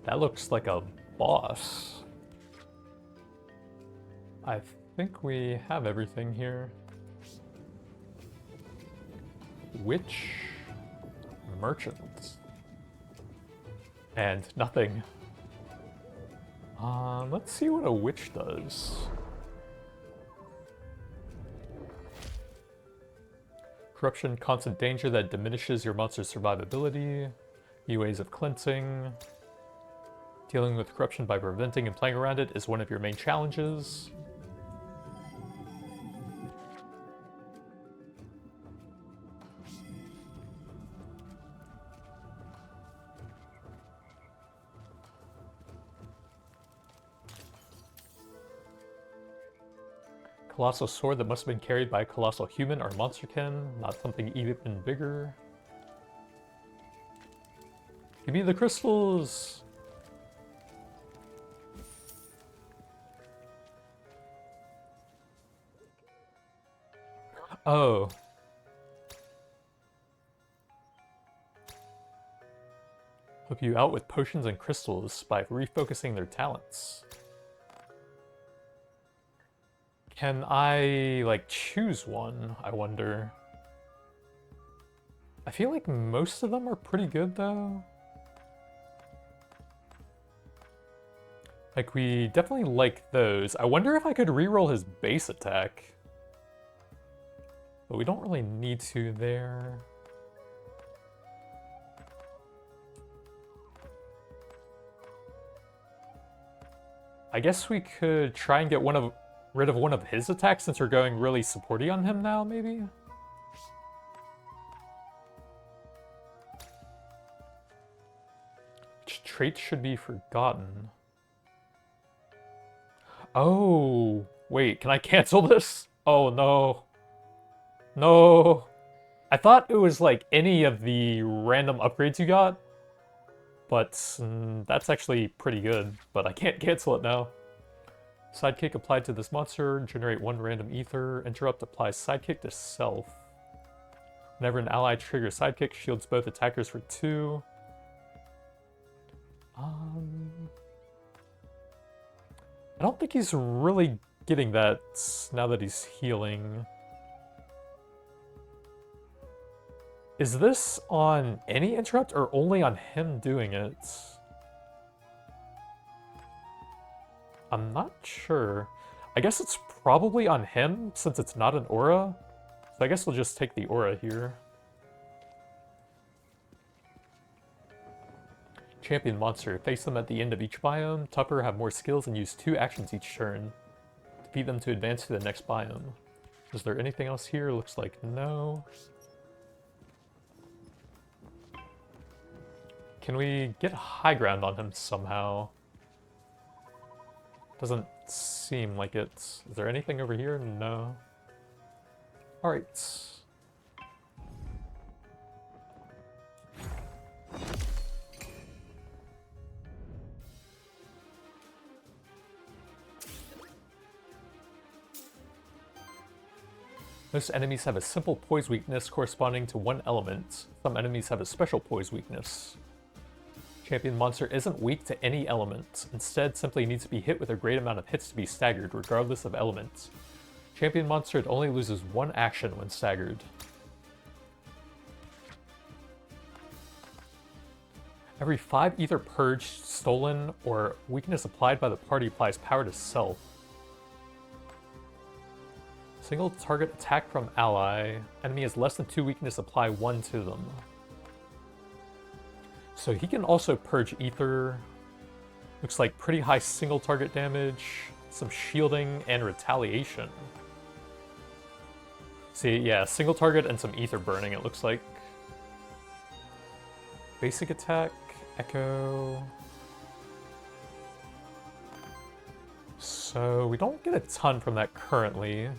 S1: That looks like a boss. I think we have everything here. Witch, merchant, and nothing. Let's see what a witch does. Corruption, constant danger that diminishes your monster's survivability. New ways of cleansing. Dealing with corruption by preventing and playing around it is one of your main challenges. Colossal sword that must have been carried by a colossal human or monsterkin, not something even bigger. Give me the crystals! Oh. Help you out with potions and crystals by refocusing their talents. Can I, like, choose one, I wonder? I feel like most of them are pretty good, though. Like, we definitely like those. I wonder if I could reroll his base attack. But we don't really need to there. I guess we could try and get rid of one of his attacks since we're going really supporty on him now, maybe? Which traits should be forgotten? Oh, wait, can I cancel this? Oh, no. No. I thought it was like any of the random upgrades you got, but that's actually pretty good, but I can't cancel it now. Sidekick applied to this monster, generate 1 random ether. Interrupt applies sidekick to self. Whenever an ally triggers sidekick, shields both attackers for 2. I don't think he's really getting that now that he's healing. Is this on any interrupt or only on him doing it? I'm not sure. I guess it's probably on him since it's not an aura. So I guess we'll just take the aura here. Champion monster. Face them at the end of each biome. Tougher, have more skills, and use 2 actions each turn. Defeat them to advance to the next biome. Is there anything else here? Looks like no. Can we get high ground on him somehow? Doesn't seem like it. Is there anything over here? No. Alright. Most enemies have a simple poise weakness corresponding to 1 element. Some enemies have a special poise weakness. Champion monster isn't weak to any element. Instead, simply needs to be hit with a great amount of hits to be staggered, regardless of element. Champion monster only loses 1 action when staggered. Every 5 ether purged, stolen, or weakness applied by the party applies power to self. Single target attack from ally. Enemy has less than 2 weakness, apply 1 to them. So he can also purge ether. Looks like pretty high single target damage, some shielding, and retaliation. See, yeah, single target and some ether burning, it looks like. Basic attack, echo. So we don't get a ton from that currently.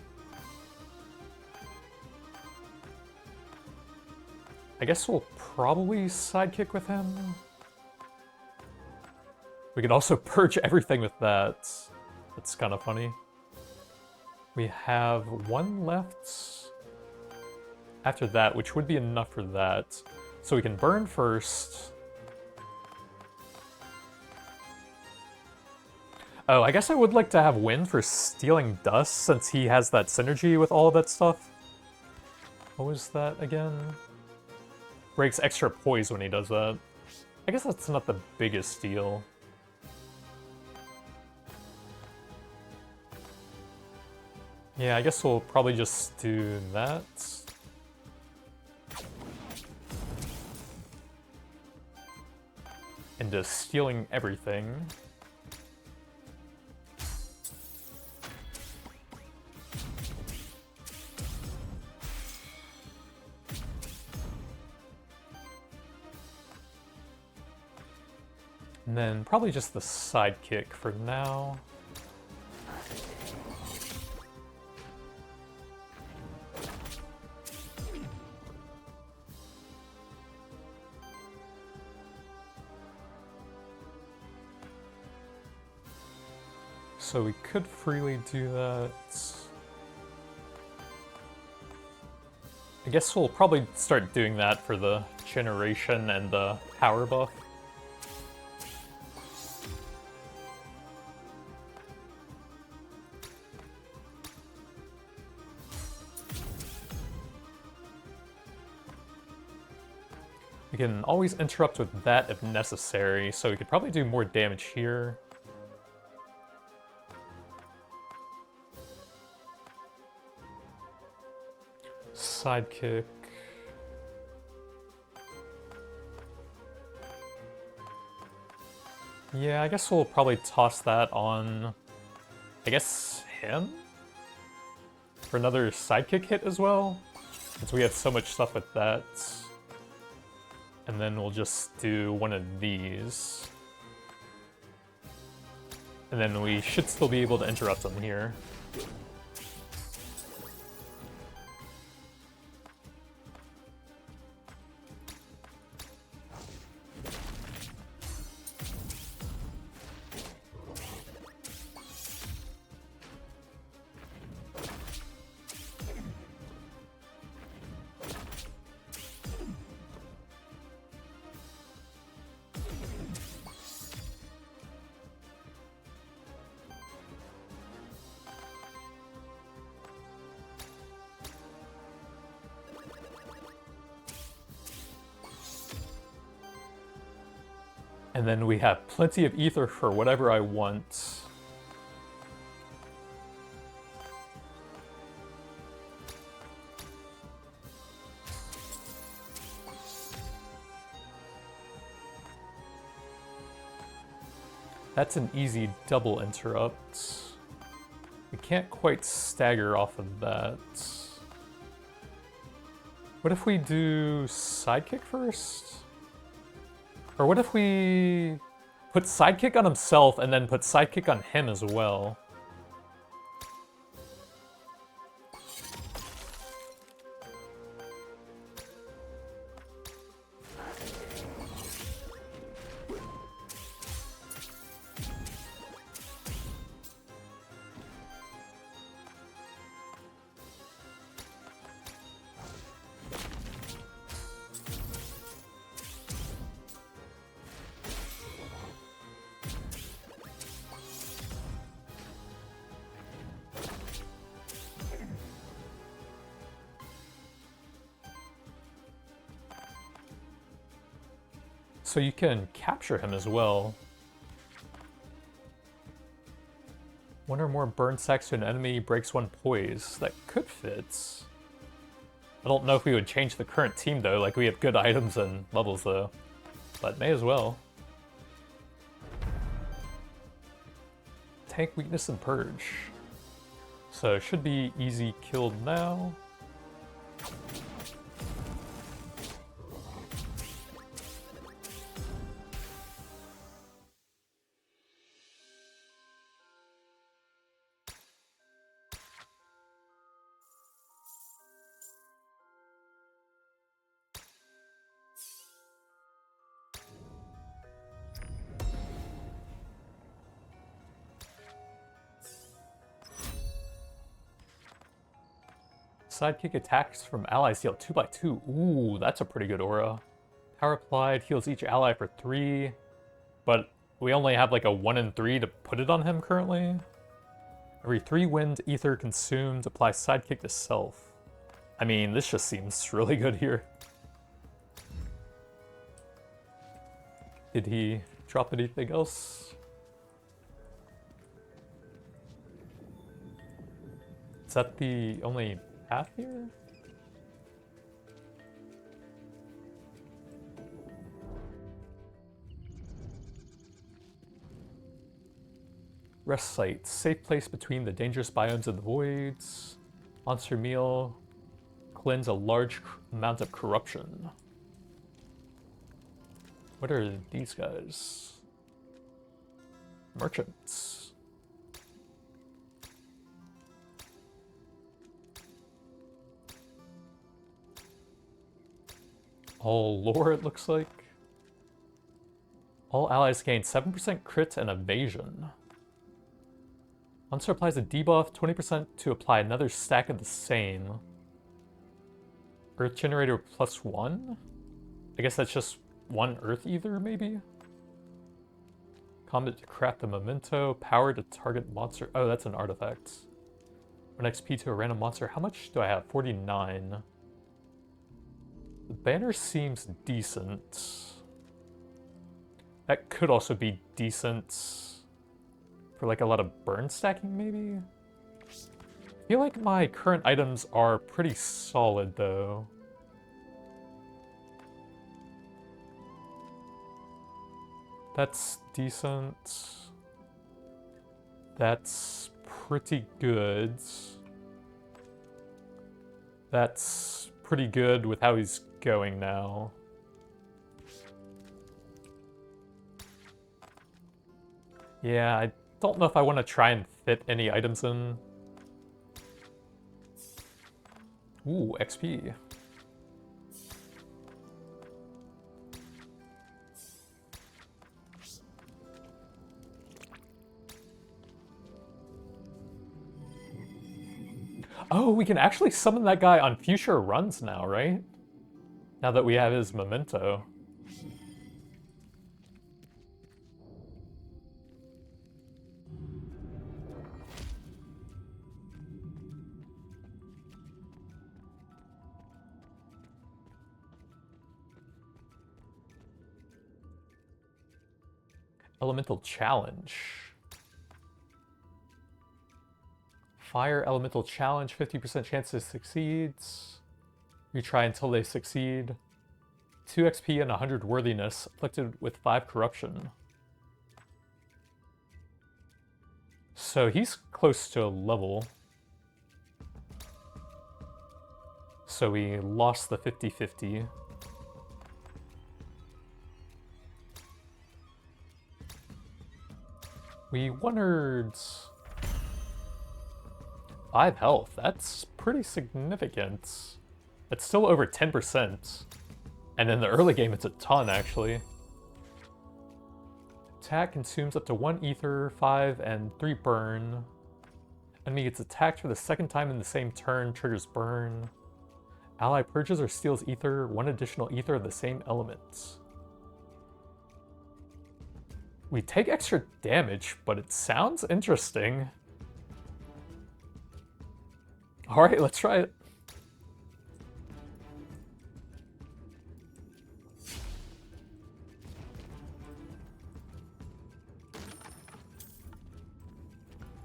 S1: I guess we'll probably sidekick with him. We could also purge everything with that. That's kind of funny. We have 1 left after that, which would be enough for that. So we can burn first. Oh, I guess I would like to have Wind for stealing dust, since he has that synergy with all of that stuff. What was that again? Breaks extra poise when he does that. I guess that's not the biggest deal. Yeah, I guess we'll probably just do that. And just stealing everything. And then probably just the sidekick for now. So we could freely do that. I guess we'll probably start doing that for the generation and the power buff. We can always interrupt with that if necessary, so we could probably do more damage here. Sidekick. Yeah, I guess we'll probably toss that on, I guess, him? For another sidekick hit as well, since we have so much stuff with that. And then we'll just do one of these. And then we should still be able to interrupt them here. And then we have plenty of ether for whatever I want. That's an easy double interrupt. We can't quite stagger off of that. What if we do sidekick first? Or what if we put sidekick on himself and then put sidekick on him as well? So you can capture him as well. One or more burn sacks to an enemy breaks one poise. That could fit. I don't know if we would change the current team though, like we have good items and levels though. But may as well. Tank weakness and purge. So it should be easy killed now. Sidekick attacks from allies deal 2x2. Ooh, that's a pretty good aura. Power applied heals each ally for 3, but we only have like a 1 in 3 to put it on him currently. Every 3 wind ether consumed, apply sidekick to self. I mean, this just seems really good here. Did he drop anything else? Is that the only path here? Rest site, safe place between the dangerous biomes and the voids. Monster meal, cleanse a large amount of corruption. What are these guys? Merchants. All lore, it looks like. All allies gain 7% crit and evasion. Monster applies a debuff, 20% to apply another stack of the same. Earth generator +1? I guess that's just 1 earth ether, maybe? Combat to craft a memento, power to target monster. Oh, that's an artifact. 1 XP to a random monster. How much do I have? 49. The banner seems decent. That could also be decent for like a lot of burn stacking, maybe? I feel like my current items are pretty solid, though. That's decent. That's pretty good. That's pretty good with how he's going now. Yeah, I don't know if I want to try and fit any items in. Ooh, XP. Oh, we can actually summon that guy on future runs now, right? Now that we have his memento. Elemental challenge. Fire elemental challenge, 50% chance to succeed. Retry until they succeed. 2 XP and 100 worthiness, afflicted with 5 corruption. So he's close to a level. So we lost the 50-50. We wondered... 5 health, that's pretty significant. It's still over 10%. And in the early game, it's a ton, actually. Attack consumes up to 1 ether, 5, and 3 burn. Enemy gets attacked for the 2nd time in the same turn, triggers burn. Ally purges or steals ether, 1 additional ether of the same element. We take extra damage, but it sounds interesting. Alright, let's try it.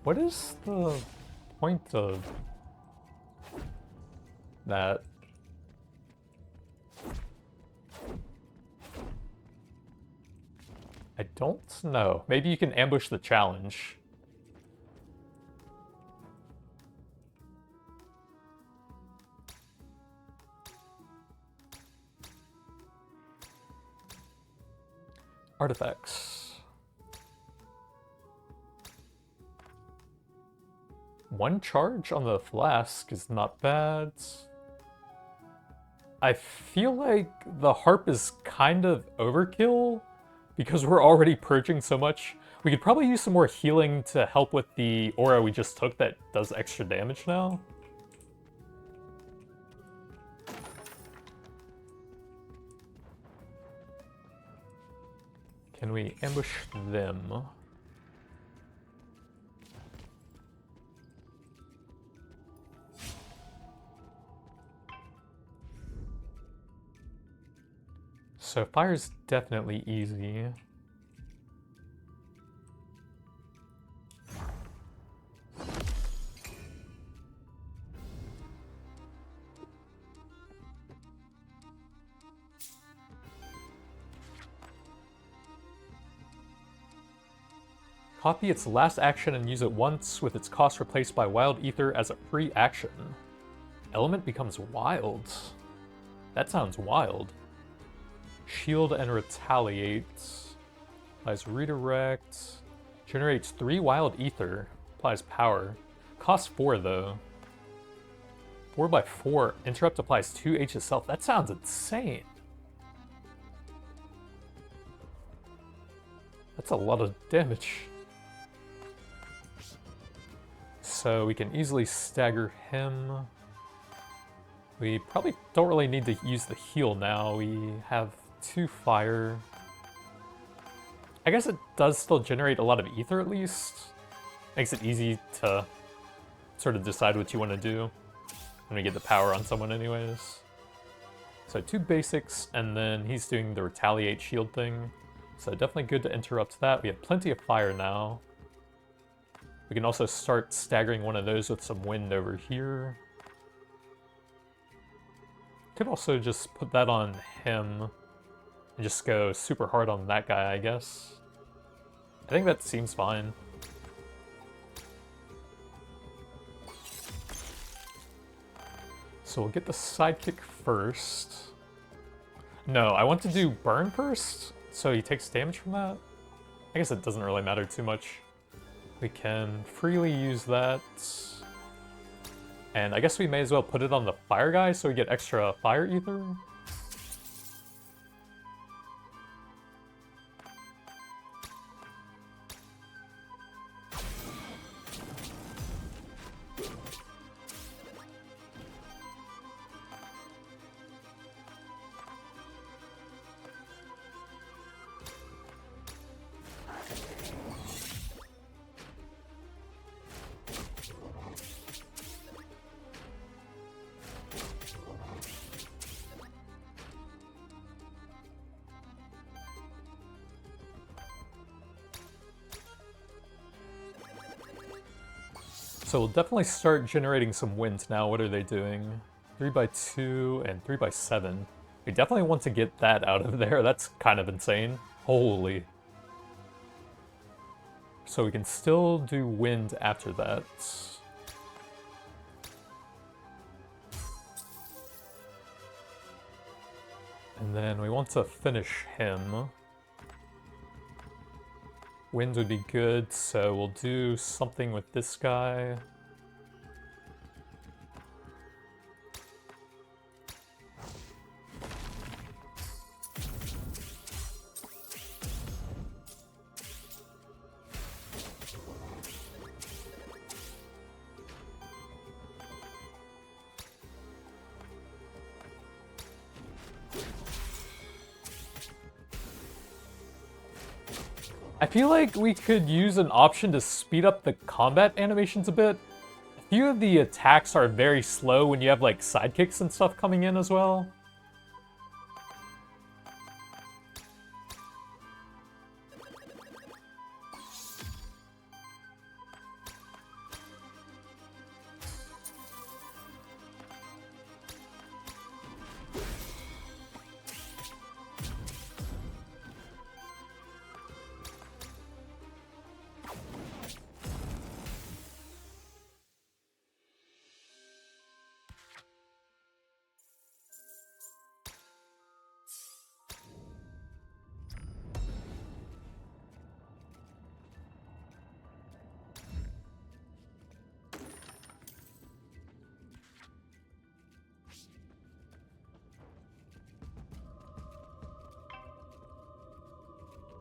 S1: What is the point of that? I don't know. Maybe you can ambush the challenge. Artifacts. 1 charge on the flask is not bad. I feel like the harp is kind of overkill because we're already purging so much. We could probably use some more healing to help with the aura we just took that does extra damage now. Can we ambush them? So fire's definitely easy. Copy its last action and use it once with its cost replaced by Wild Ether as a free action. Element becomes wild. That sounds wild. Shield and retaliate. Applies redirect. Generates 3 Wild Ether. Applies power. Costs 4 though. 4x4. Interrupt applies 2H itself. That sounds insane. That's a lot of damage. So we can easily stagger him. We probably don't really need to use the heal now. We have 2 fire. I guess it does still generate a lot of ether at least. Makes it easy to sort of decide what you want to do when we get the power on someone anyways. So 2 basics, and then he's doing the retaliate shield thing. So definitely good to interrupt that. We have plenty of fire now. We can also start staggering one of those with some wind over here. Could also just put that on him and just go super hard on that guy, I guess. I think that seems fine. So we'll get the sidekick first. No, I want to do burn first, so he takes damage from that. I guess it doesn't really matter too much. We can freely use that. And I guess we may as well put it on the fire guy so we get extra fire ether. So we'll definitely start generating some winds now. What are they doing? 3x2 and 3x7. We definitely want to get that out of there. That's kind of insane. Holy. So we can still do wind after that. And then we want to finish him. Wind would be good, so we'll do something with this guy. I feel like we could use an option to speed up the combat animations a bit. A few of the attacks are very slow when you have like sidekicks and stuff coming in as well.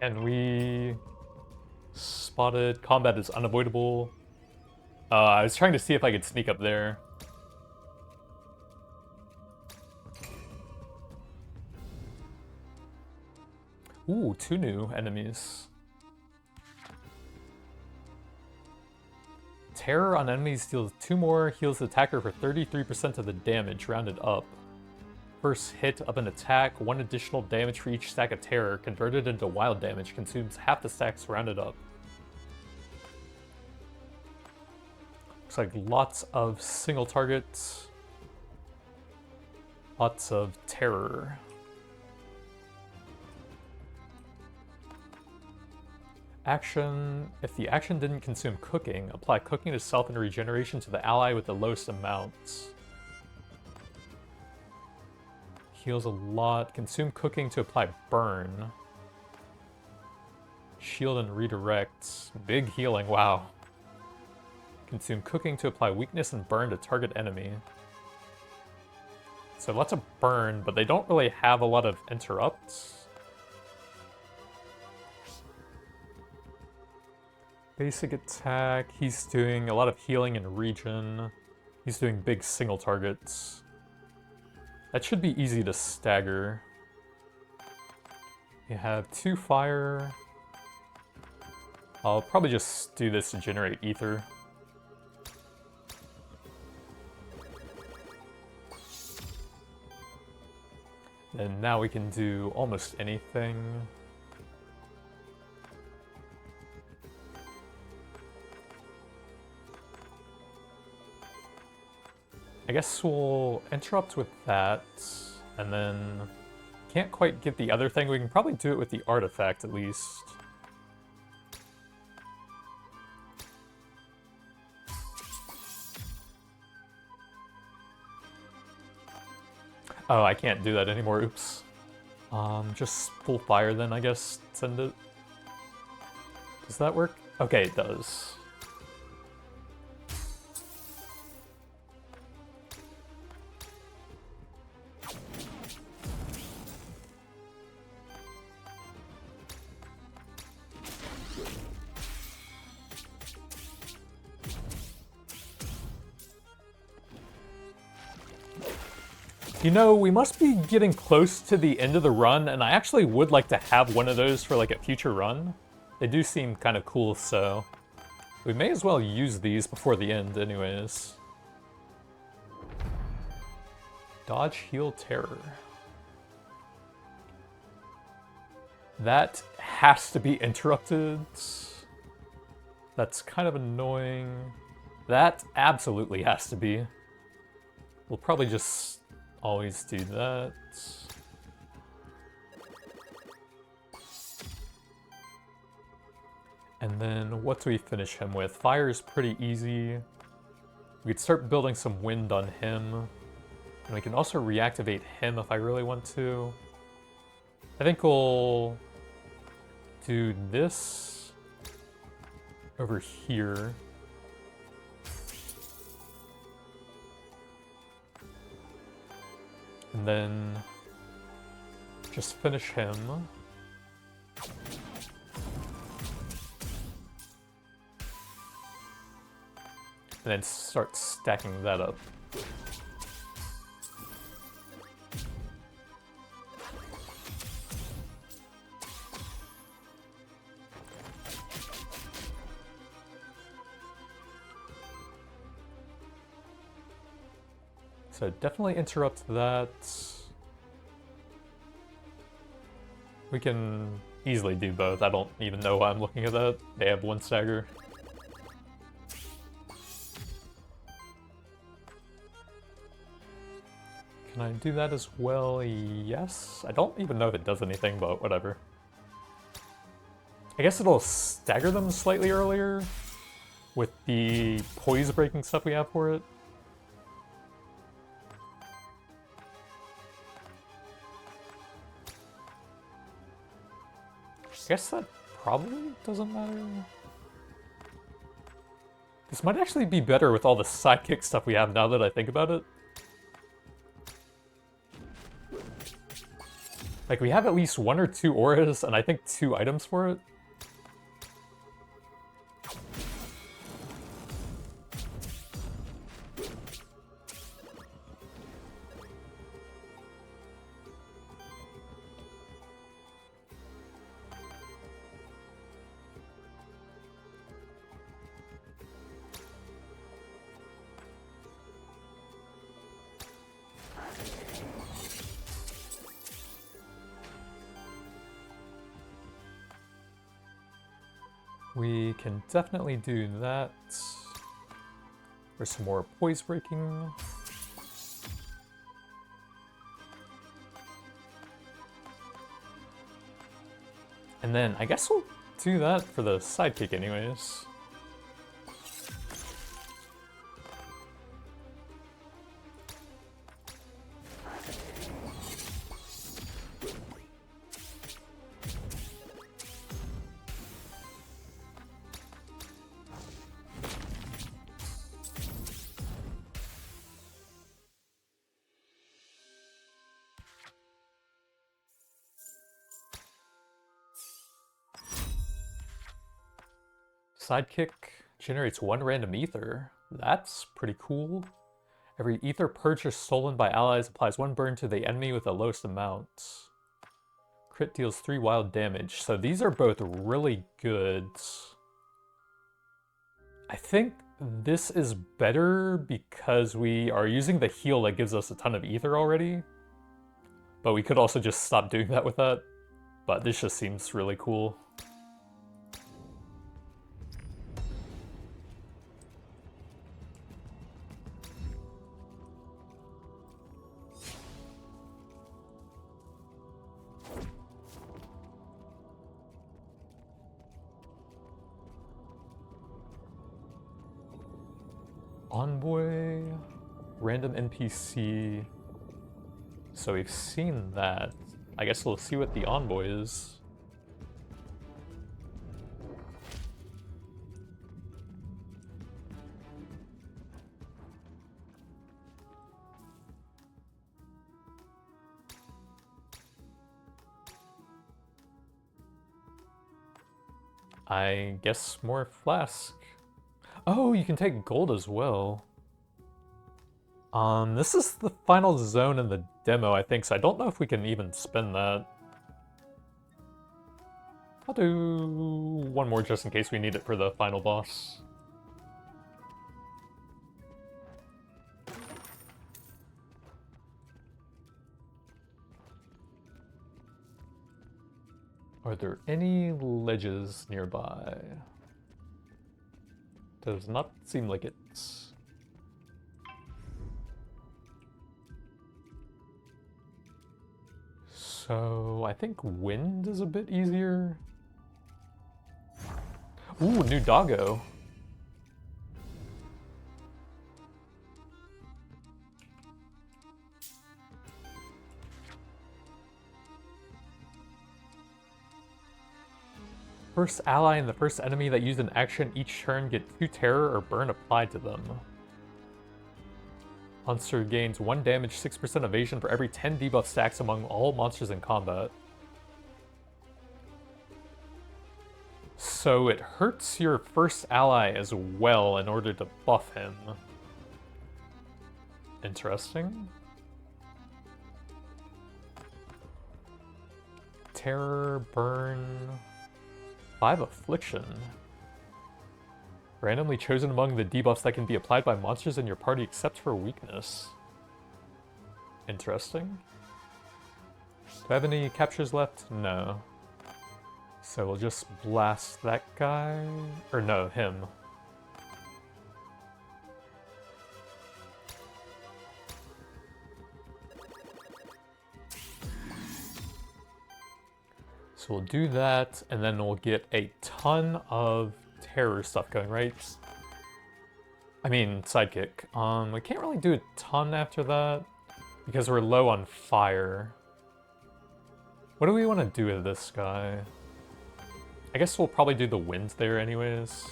S1: And we spotted combat is unavoidable. I was trying to see if I could sneak up there. Ooh, 2 new enemies. Terror on enemies deals 2 more, heals the attacker for 33% of the damage, rounded up. First hit of an attack, 1 additional damage for each stack of terror, converted into wild damage, consumes half the stacks, rounded up. Looks like lots of single targets. Lots of terror. Action. If the action didn't consume cooking, apply cooking to self and regeneration to the ally with the lowest amounts. Heals a lot. Consume cooking to apply burn. Shield and redirect. Big healing, wow. Consume cooking to apply weakness and burn to target enemy. So lots of burn, but they don't really have a lot of interrupts. Basic attack, he's doing a lot of healing and regen. He's doing big single targets. That should be easy to stagger. You have 2 fire. I'll probably just do this to generate ether. And now we can do almost anything. I guess we'll interrupt with that, and then can't quite get the other thing. We can probably do it with the artifact at least. Oh, I can't do that anymore, oops. Just full fire then, I guess, send it. Does that work? Okay, it does. You know, we must be getting close to the end of the run, and I actually would like to have one of those for like a future run. They do seem kind of cool, so we may as well use these before the end anyways. Dodge, heal, terror. That has to be interrupted. That's kind of annoying. That absolutely has to be. We'll probably just always do that. And then what do we finish him with? Fire is pretty easy. We could start building some wind on him. And we can also reactivate him if I really want to. I think we'll do this over here. And then just finish him. And then start stacking that up. So definitely interrupt that. We can easily do both. I don't even know why I'm looking at that. They have 1 stagger. Can I do that as well? Yes. I don't even know if it does anything, but whatever. I guess it'll stagger them slightly earlier with the poise breaking stuff we have for it. I guess that probably doesn't matter. This might actually be better with all the sidekick stuff we have now that I think about it. Like, we have at least 1 or 2 auras, and I think 2 items for it. We can definitely do that. There's some more poise breaking. And then I guess we'll do that for the sidekick anyways. Sidekick generates 1 random ether. That's pretty cool. Every ether purchased stolen by allies applies 1 burn to the enemy with the lowest amount. Crit deals 3 wild damage. So these are both really good. I think this is better because we are using the heal that gives us a ton of ether already. But we could also just stop doing that with that. But this just seems really cool. Envoy, random NPC. So we've seen that. I guess we'll see what the envoy is. I guess more flask. Oh, you can take gold as well. This is the final zone in the demo, I think, so I don't know if we can even spend that. I'll do 1 more just in case we need it for the final boss. Are there any ledges nearby? Does not seem like it. So I think wind is a bit easier. Ooh, new doggo. First ally and the first enemy that use an action each turn get 2 terror or burn applied to them. Monster gains 1 damage, 6% evasion for every 10 debuff stacks among all monsters in combat. So it hurts your first ally as well in order to buff him. Interesting. Terror, burn... 5 affliction. Randomly chosen among the debuffs that can be applied by monsters in your party except for weakness. Interesting. Do I have any captures left? No. So we'll just blast that guy. Or no, him. So we'll do that, and then we'll get a ton of terror stuff going, right? I mean, sidekick. We can't really do a ton after that, because we're low on fire. What do we want to do with this guy? I guess we'll probably do the wind there anyways.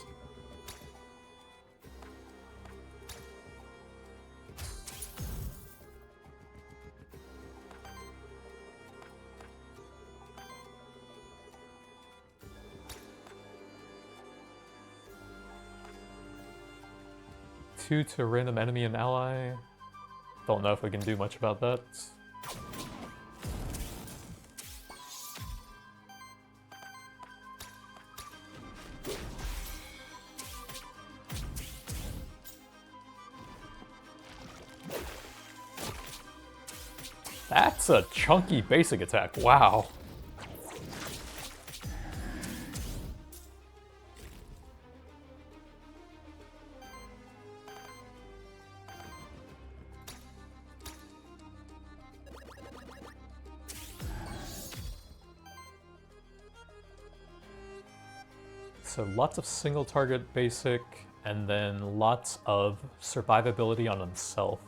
S1: To a random enemy and ally. Don't know if we can do much about that. That's a chunky basic attack, wow. So lots of single target basic, and then lots of survivability on himself.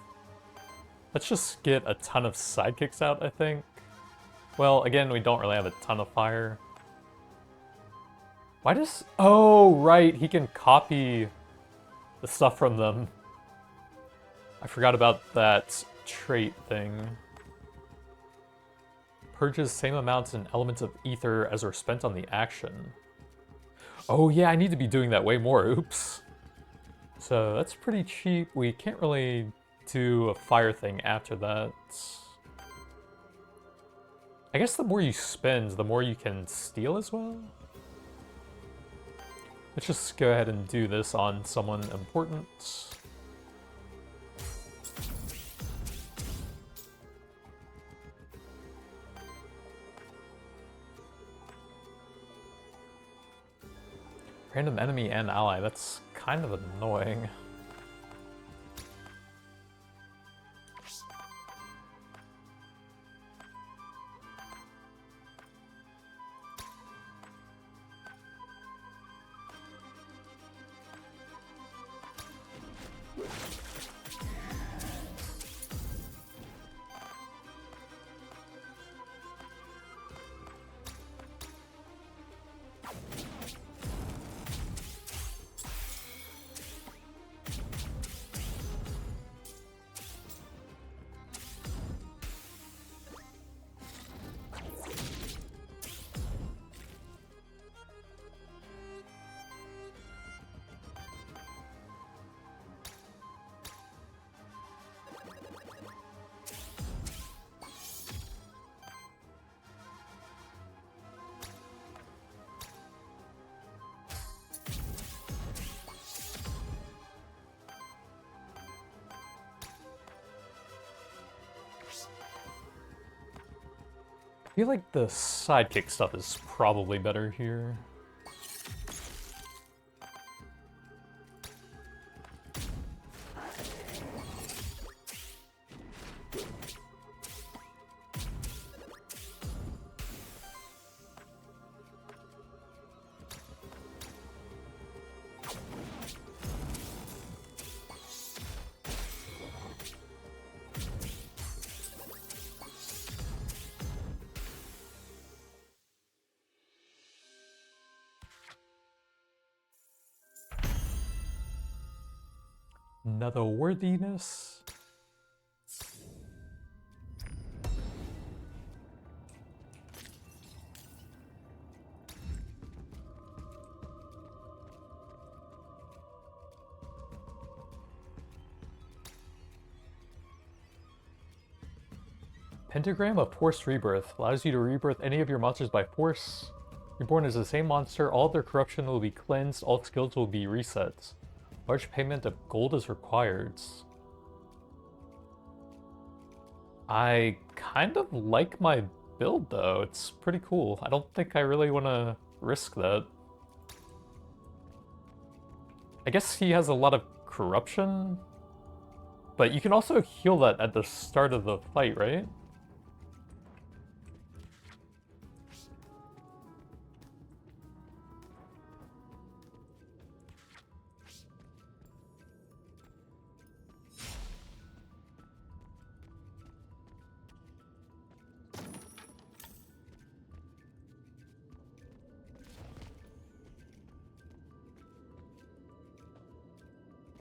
S1: Let's just get a ton of sidekicks out, I think. Well, again, we don't really have a ton of fire. Why does... Oh, right, he can copy the stuff from them. I forgot about that trait thing. Purges same amounts in elements of ether as are spent on the action. Oh yeah, I need to be doing that way more, oops. So that's pretty cheap. We can't really do a fire thing after that. I guess the more you spend, the more you can steal as well. Let's just go ahead and do this on someone important. Random enemy and ally, that's kind of annoying. I feel like the sidekick stuff is probably better here. Another worthiness. Pentagram of Forced Rebirth allows you to rebirth any of your monsters by force. Reborn as the same monster, all of their corruption will be cleansed, all skills will be reset. Large payment of gold is required. I kind of like my build though, it's pretty cool. I don't think I really want to risk that. I guess he has a lot of corruption, but you can also heal that at the start of the fight, right?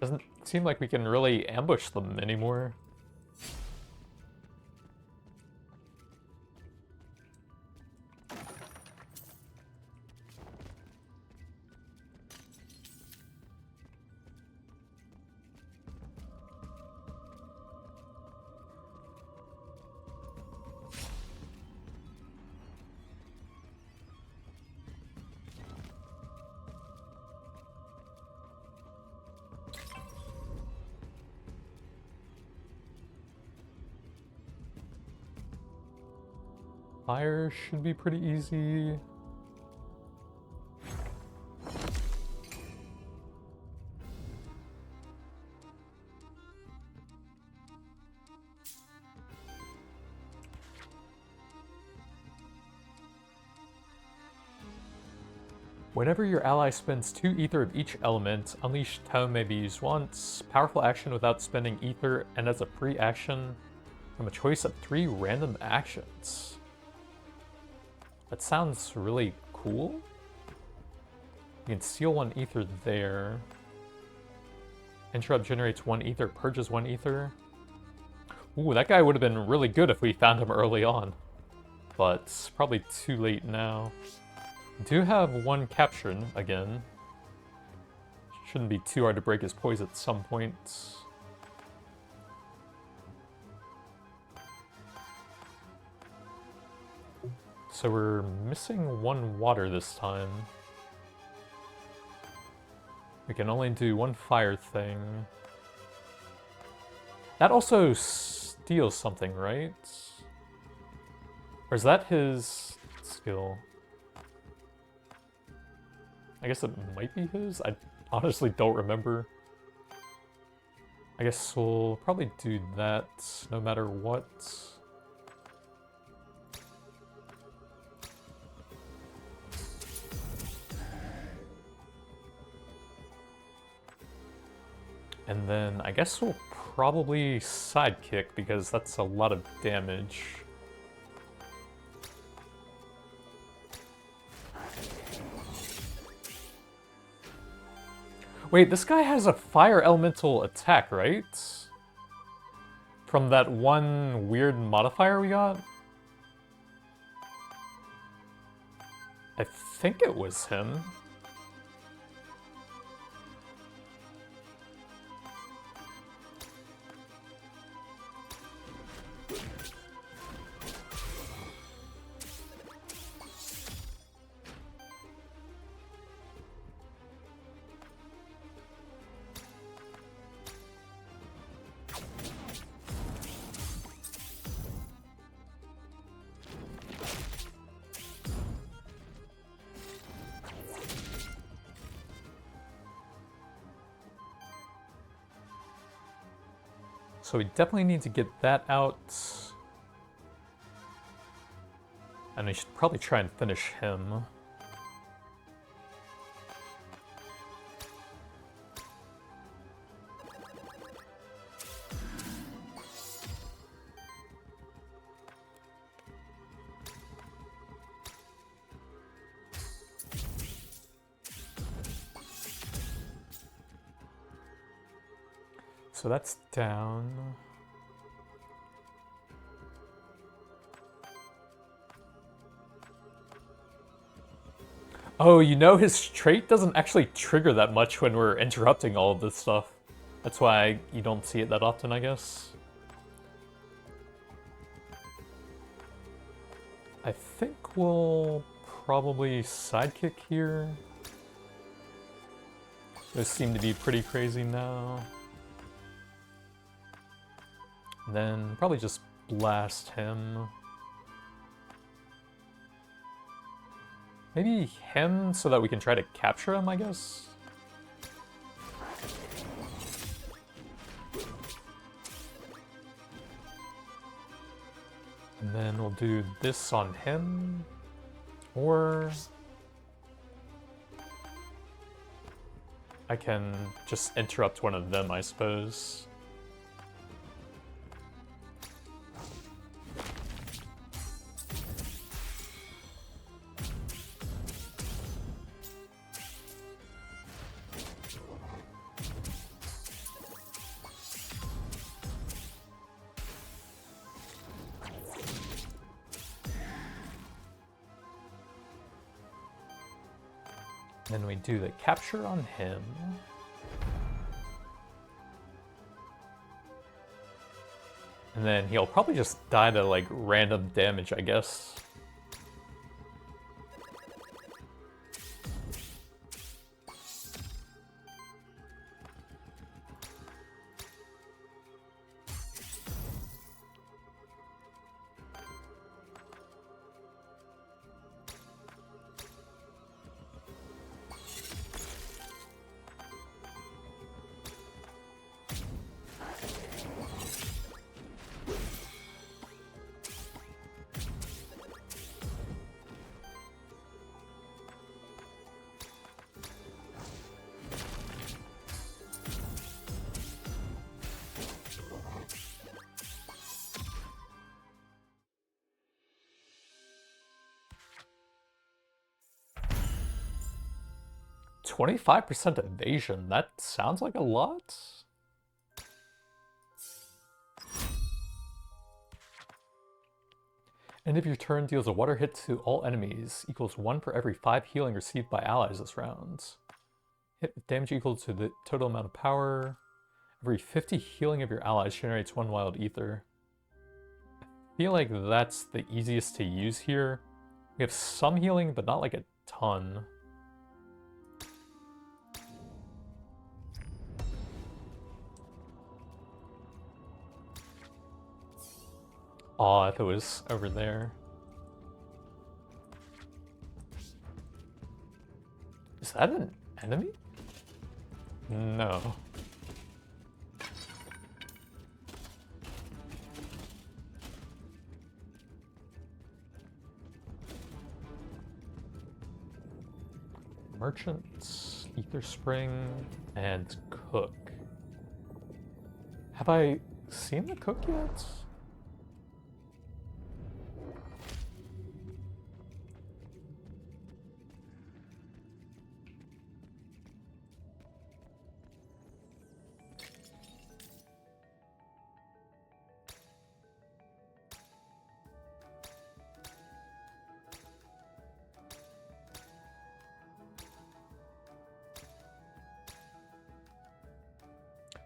S1: Doesn't seem like we can really ambush them anymore. Fire should be pretty easy. Whenever your ally spends 2 ether of each element, Unleash Tome may be used once. Powerful action without spending ether, and as a free action from a choice of 3 random actions. That sounds really cool. You can steal 1 ether there. Interrupt generates 1 ether, purges 1 ether. Ooh, that guy would have been really good if we found him early on. But probably too late now. Do have 1 capture again. Shouldn't be too hard to break his poise at some point. So we're missing 1 water this time. We can only do 1 fire thing. That also steals something, right? Or is that his skill? I guess it might be his? I honestly don't remember. I guess we'll probably do that no matter what. And then I guess we'll probably sidekick because that's a lot of damage. Wait, this guy has a fire elemental attack, right? From that 1 weird modifier we got? I think it was him. So we definitely need to get that out. And we should probably try and finish him. So that's down. Oh, you know, his trait doesn't actually trigger that much when we're interrupting all of this stuff. That's why you don't see it that often, I guess. I think we'll probably sidekick here. Those seem to be pretty crazy now. And then probably just blast him. Maybe him so that we can try to capture him, I guess? And then we'll do this on him. Or I can just interrupt one of them, I suppose. Then we do the capture on him. And then he'll probably just die to like random damage, I guess. 25% evasion. That sounds like a lot. End of your turn deals a water hit to all enemies, equals 1 for every 5 healing received by allies this round. Hit with damage equal to the total amount of power. Every 50 healing of your allies generates 1 wild ether. I feel like that's the easiest to use here. We have some healing, but not like a ton. Aw, if it was over there. Is that an enemy? No. Merchant, Ether Spring, and Cook. Have I seen the Cook yet?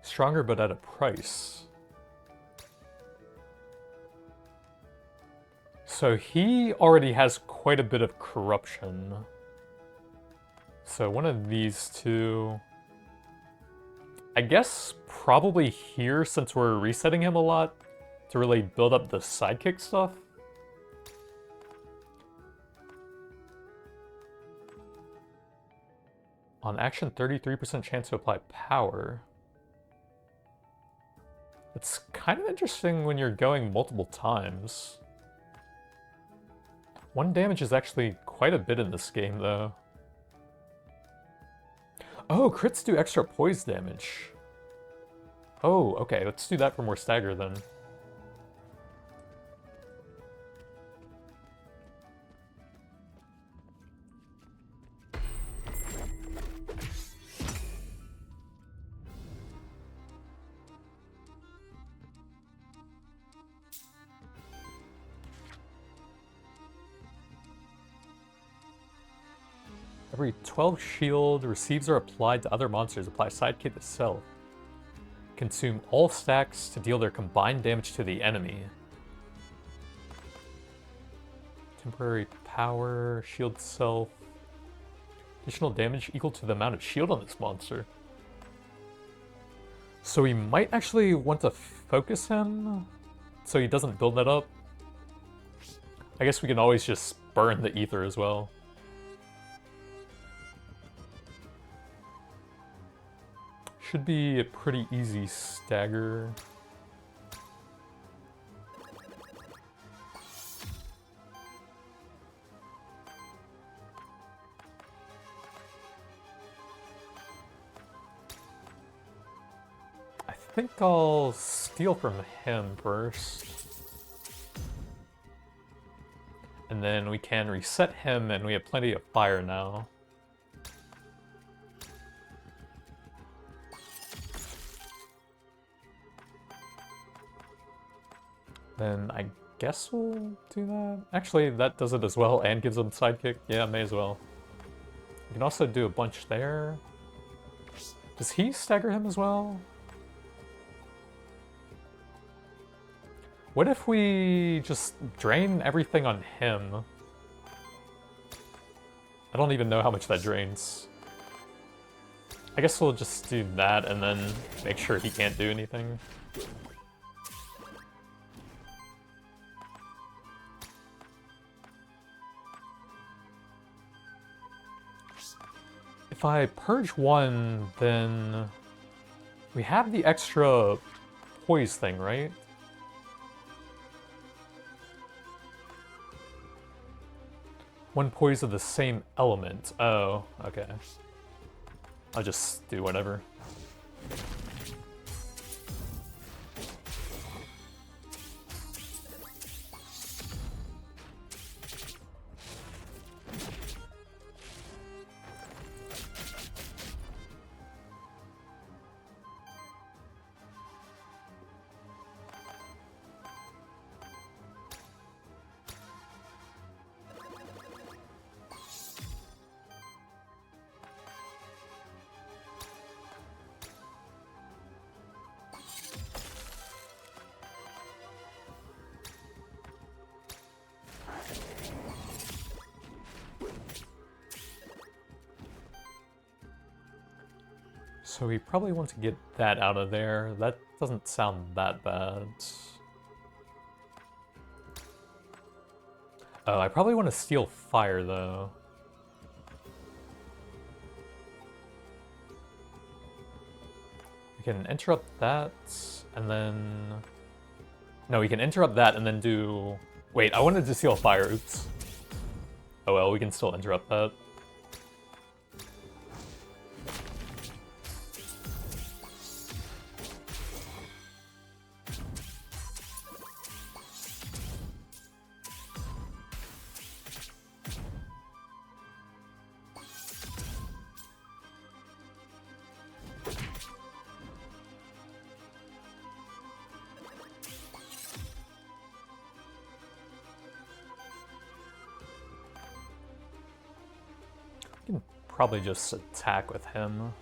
S1: Stronger, but at a price. So he already has quite a bit of corruption. So one of these two... I guess probably here, since we're resetting him a lot, to really build up the sidekick stuff. On action, 33% chance to apply power. It's kind of interesting when you're going multiple times. 1 damage is actually quite a bit in this game, though. Oh, crits do extra poise damage. Oh, okay, let's do that for more stagger then. Every 12 shield receives or applied to other monsters, apply sidekick to self. Consume all stacks to deal their combined damage to the enemy. Temporary power, shield self. Additional damage equal to the amount of shield on this monster. So we might actually want to focus him so he doesn't build that up. I guess we can always just burn the ether as well. Should be a pretty easy stagger. I think I'll steal from him first. And then we can reset him, and we have plenty of fire now. Then I guess we'll do that. Actually, that does it as well and gives him sidekick. Yeah, may as well. We can also do a bunch there. Does he stagger him as well? What if we just drain everything on him? I don't even know how much that drains. I guess we'll just do that and then make sure he can't do anything. If I purge one, then we have the extra poise thing, right? One poise of the same element. Oh, okay. I'll just do whatever. So we probably want to get that out of there. That doesn't sound that bad. Oh, I probably want to steal fire, though. We can interrupt that, and then... No, we can interrupt that and then do... Wait, I wanted to steal fire, oops. Oh well, we can still interrupt that. Probably just attack with him.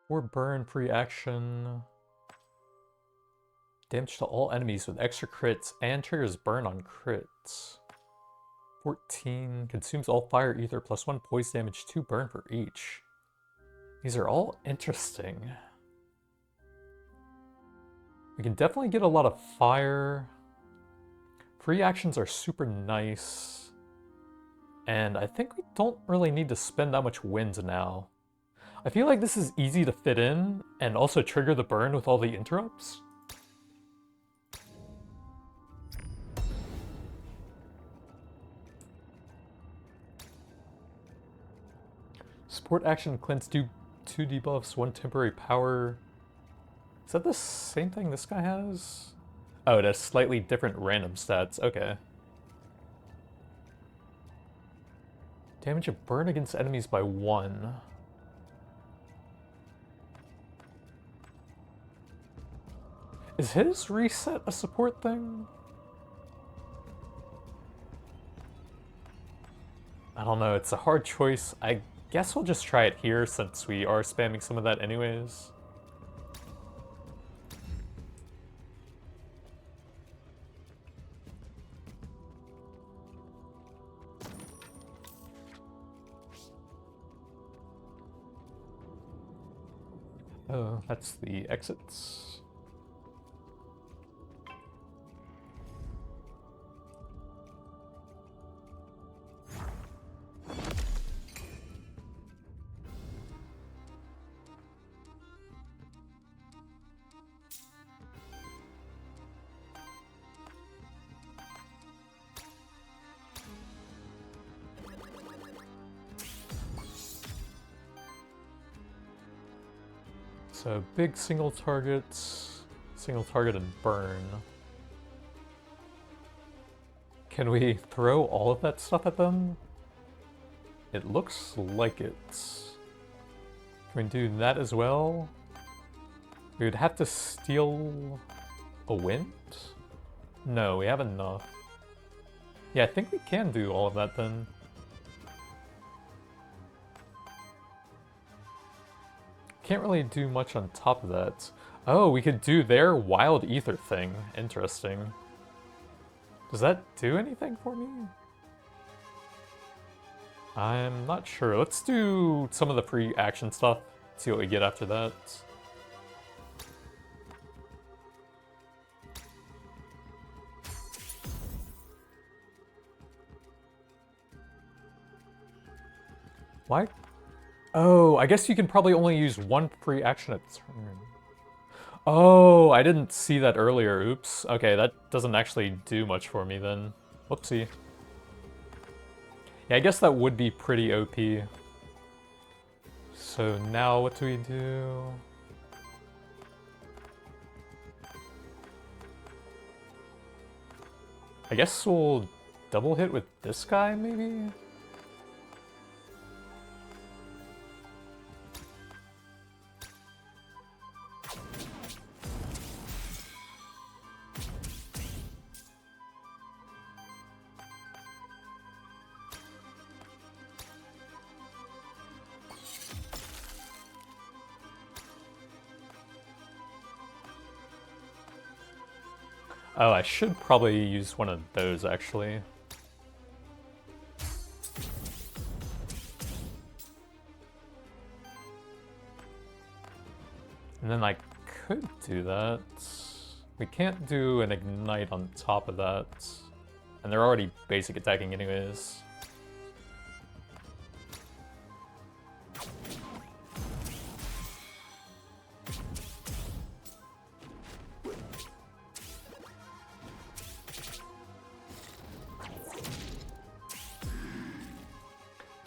S1: Or burn free action. Damage to all enemies with extra crits and triggers burn on crits. 14. Consumes all fire ether plus 1 poison damage, 2 burn for each. These are all interesting. We can definitely get a lot of fire. Free actions are super nice. And I think we don't really need to spend that much wind now. I feel like this is easy to fit in, and also trigger the burn with all the interrupts. Support action cleanse, do 2 debuffs, 1 temporary power. Is that the same thing this guy has? Oh, it has slightly different random stats, okay. Damage of burn against enemies by 1. Is his reset a support thing? I don't know, it's a hard choice. I guess we'll just try it here since we are spamming some of that anyways. Oh, that's the exits. So big single target and burn. Can we throw all of that stuff at them? It looks like it. Can we do that as well? We would have to steal a wind? No, we have enough. Yeah, I think we can do all of that then. Can't really do much on top of that. Oh, we could do their wild ether thing. Interesting. Does that do anything for me? I'm not sure. Let's do some of the free action stuff, see what we get after that. Why? Oh, I guess you can probably only use one free action a turn. Oh, I didn't see that earlier. Oops. Okay, that doesn't actually do much for me then. Whoopsie. Yeah, I guess that would be pretty OP. So now what do we do? I guess we'll double hit with this guy, maybe? 'Oh, I should probably use one of those, actually. And then I could do that. We can't do an ignite on top of that. And they're already basic attacking anyways.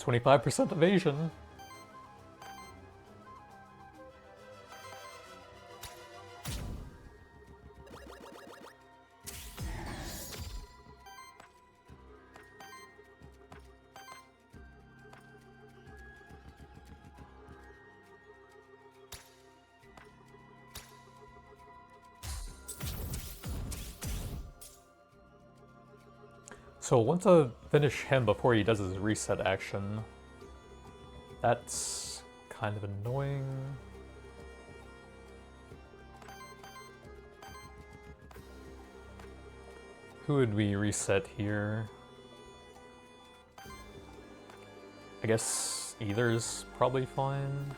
S1: %25 evasion. So I want to finish him before he does his reset action. That's kind of annoying. Who would we reset here? I guess either's probably fine.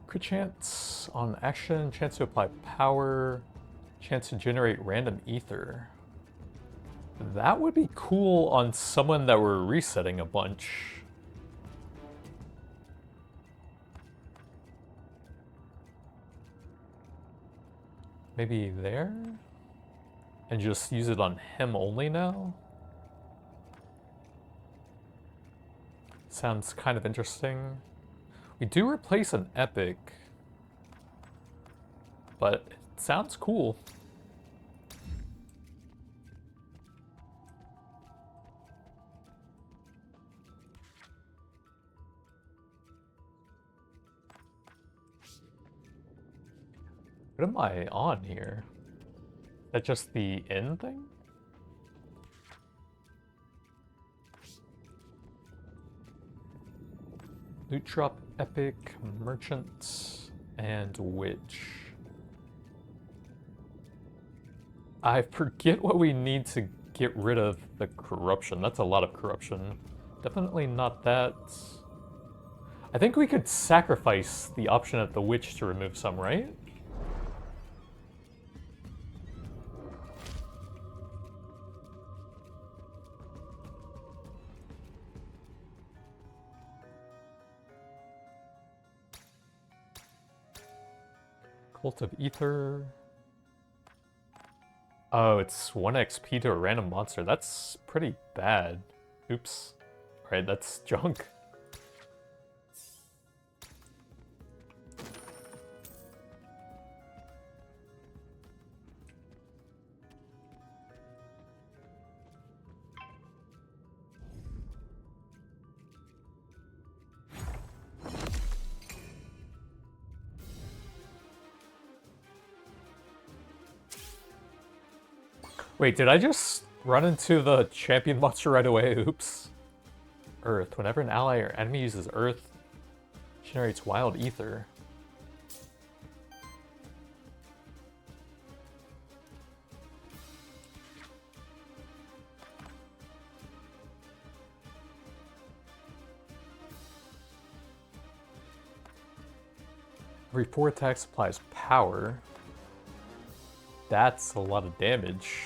S1: Crit chance on action, chance to apply power, chance to generate random ether. That would be cool on someone that we're resetting a bunch. Maybe there? And just use it on him only now? Sounds kind of interesting. We do replace an epic, but it sounds cool. What am I on here? that just the inn thing? Loot drop, epic, merchant, and witch. I forget what we need to get rid of the corruption. That's a lot of corruption. Definitely not that. I think we could sacrifice the option at the witch to remove some, right? Cult of Ether. Oh, it's 1 XP to a random monster. That's pretty bad. Oops. Alright, that's junk. Wait, did I just run into the champion monster right away? Oops. Earth. Whenever an ally or enemy uses Earth, generates wild ether. Every 4 attacks applies power. That's a lot of damage.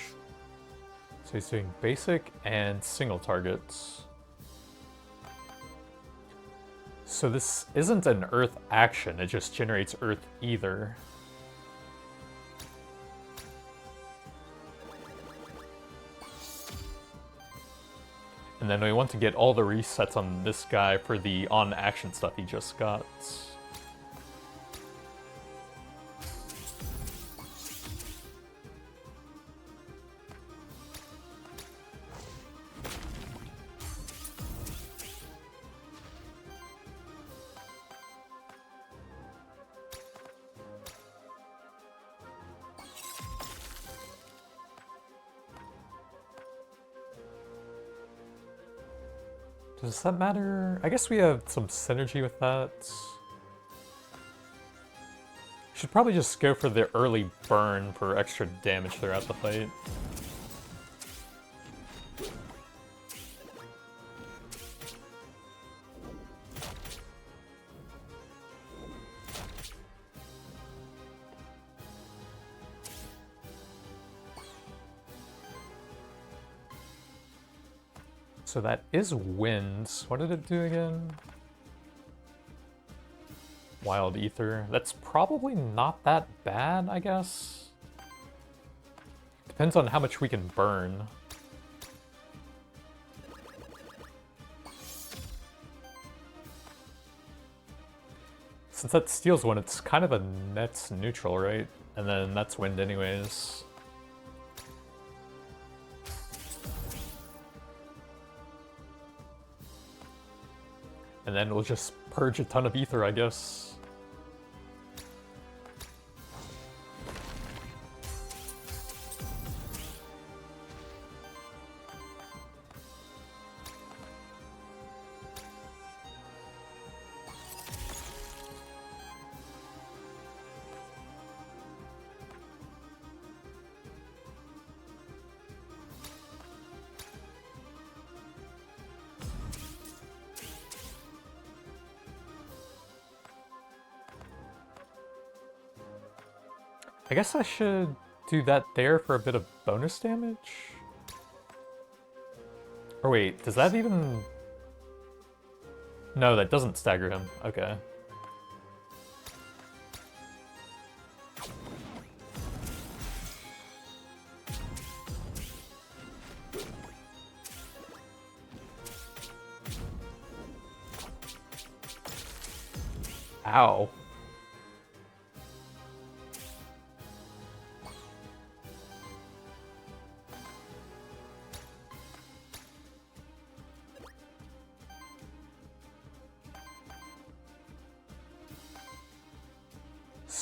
S1: So he's doing basic and single targets. So this isn't an Earth action, it just generates Earth ether. And then we want to get all the resets on this guy for the on-action stuff he just got. Does that matter? I guess we have some synergy with that. Should probably just go for the early burn for extra damage throughout the fight. So that is wind. What did it do again? Wild ether. That's probably not that bad, I guess. Depends on how much we can burn. Since that steals one, it's kind of a net neutral, right? And then that's wind anyways. And then we'll just purge a ton of ether, I guess. I guess I should do that there for a bit of bonus damage? Or wait, does that even... No, that doesn't stagger him. Okay. Ow.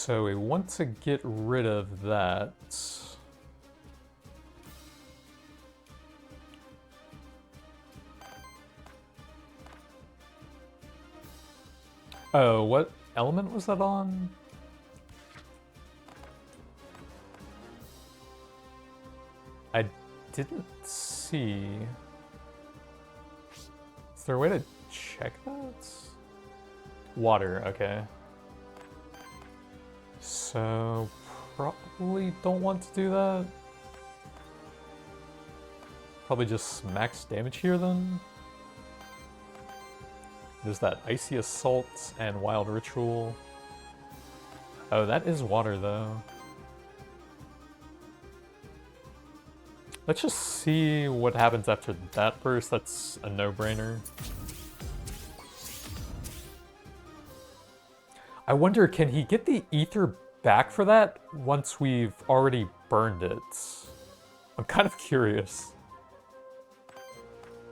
S1: So we want to get rid of that. Oh, what element was that on? I didn't see. Is there a way to check that? Water, okay. So, probably don't want to do that. Probably just max damage here then. There's that Icy Assault and Wild Ritual. Oh, that is water though. Let's just see what happens after that burst. That's a no-brainer. I wonder, can he get the ether back for that once we've already burned it? I'm kind of curious.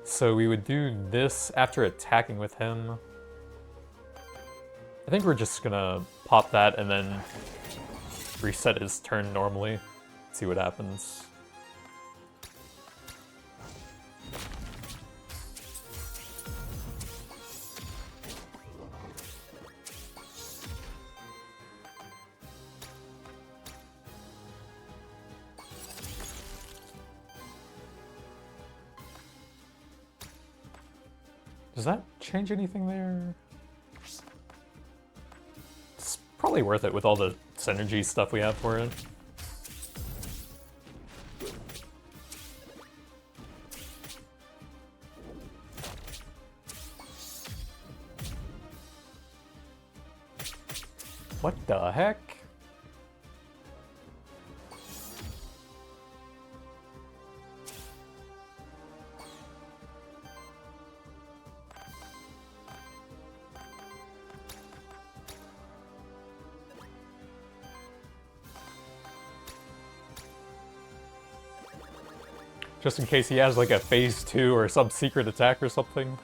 S1: So we would do this after attacking with him. I think we're just gonna pop that and then reset his turn normally. See what happens. Does that change anything there? It's probably worth it with all the synergy stuff we have for it. What the heck? Just in case he has like a phase 2 or some secret attack or something.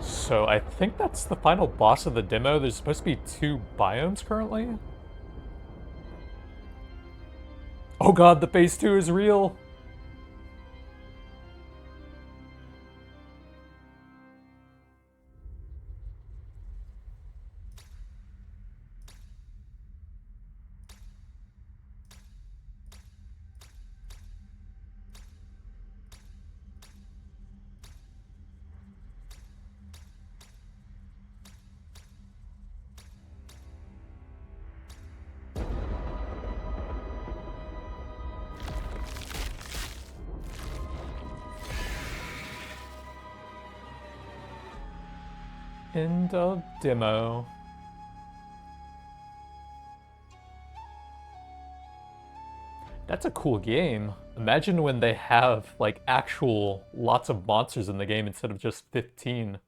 S1: So I think that's the final boss of the demo. There's supposed to be 2 biomes currently. Oh god, the phase 2 is real! End of demo. That's a cool game. Imagine when they have like actual lots of monsters in the game instead of just 15.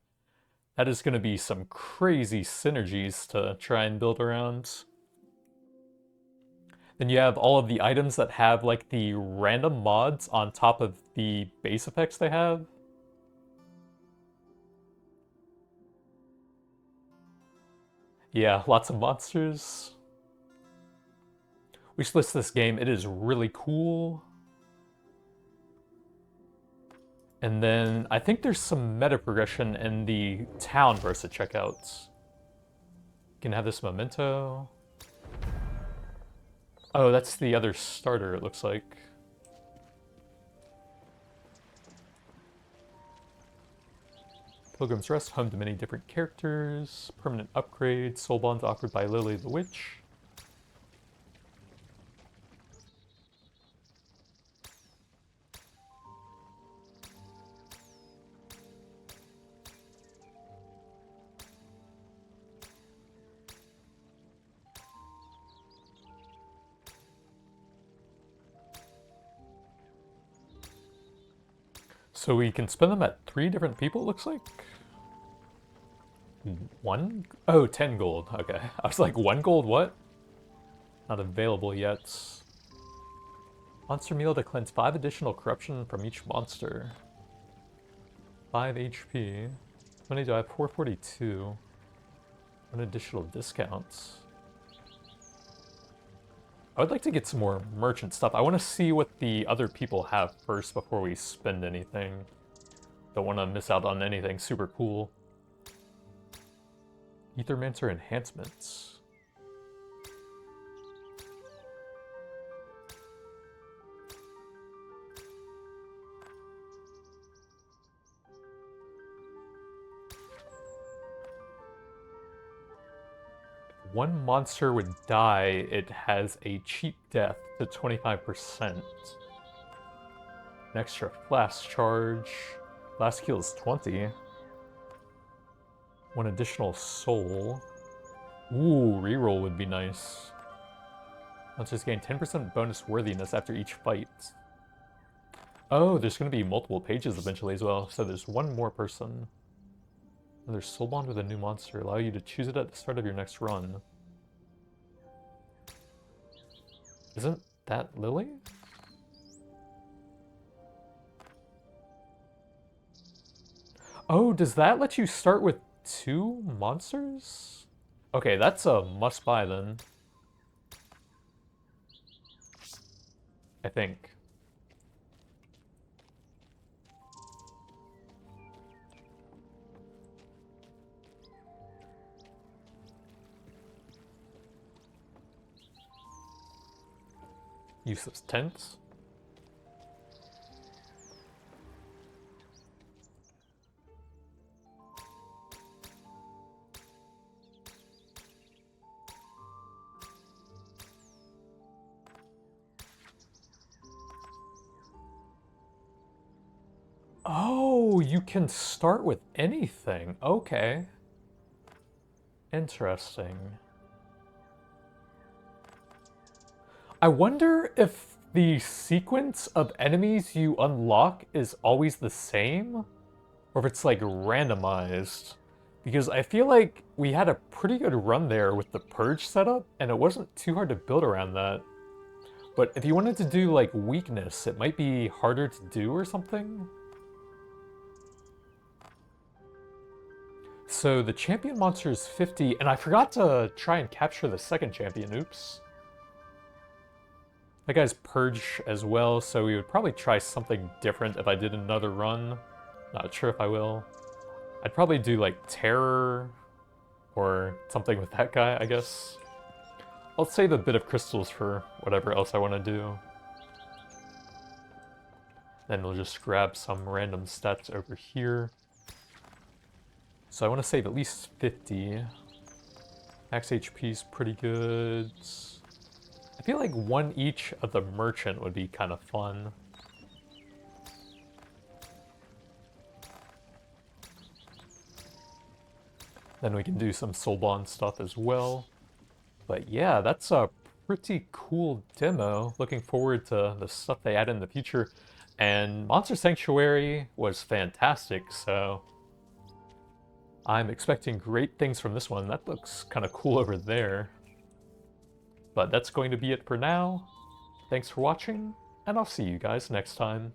S1: That is going to be some crazy synergies to try and build around. Then you have all of the items that have like the random mods on top of the base effects they have. Yeah, lots of monsters. Wishlist this game, it is really cool. And then I think there's some meta progression in the town for us to check out. You can have this memento. Oh, that's the other starter, it looks like. Pilgrim's Rest, home to many different characters. Permanent upgrade, soul bonds offered by Lily the Witch. So we can spend them at 3 different people, it looks like? 1? Oh, 10 gold. Okay. I was like, 1 gold, what? Not available yet. Monster meal to cleanse 5 additional corruption from each monster. 5 HP. How many do I have? 442. One additional discounts. I would like to get some more merchant stuff. I want to see what the other people have first before we spend anything. Don't want to miss out on anything super cool. Aethermancer enhancements. One monster would die, it has a cheap death to 25%. An extra flask charge. Flask heals 20. One additional soul. Ooh, reroll would be nice. Monsters gain 10% bonus worthiness after each fight. Oh, there's going to be multiple pages eventually as well, so there's one more person. Another soul bond with a new monster. Allow you to choose it at the start of your next run. Isn't that Lily? Oh, does that let you start with 2 monsters? Okay, that's a must-buy then. I think. Useless tents. Oh, you can start with anything. Okay. Interesting. I wonder if the sequence of enemies you unlock is always the same, or if it's like randomized. Because I feel like we had a pretty good run there with the purge setup, and it wasn't too hard to build around that. But if you wanted to do like weakness, it might be harder to do or something. So the champion monster is 50, and I forgot to try and capture the second champion, oops. That guy's purge as well, so we would probably try something different if I did another run. Not sure if I will. I'd probably do like terror or something with that guy, I guess. I'll save a bit of crystals for whatever else I want to do. Then we'll just grab some random stats over here. So I want to save at least 50. Max HP is pretty good. I feel like one each of the merchant would be kind of fun. Then we can do some Soulbond stuff as well. But yeah, that's a pretty cool demo. Looking forward to the stuff they add in the future. And Monster Sanctuary was fantastic, so I'm expecting great things from this one. That looks kind of cool over there. But that's going to be it for now. Thanks for watching, and I'll see you guys next time.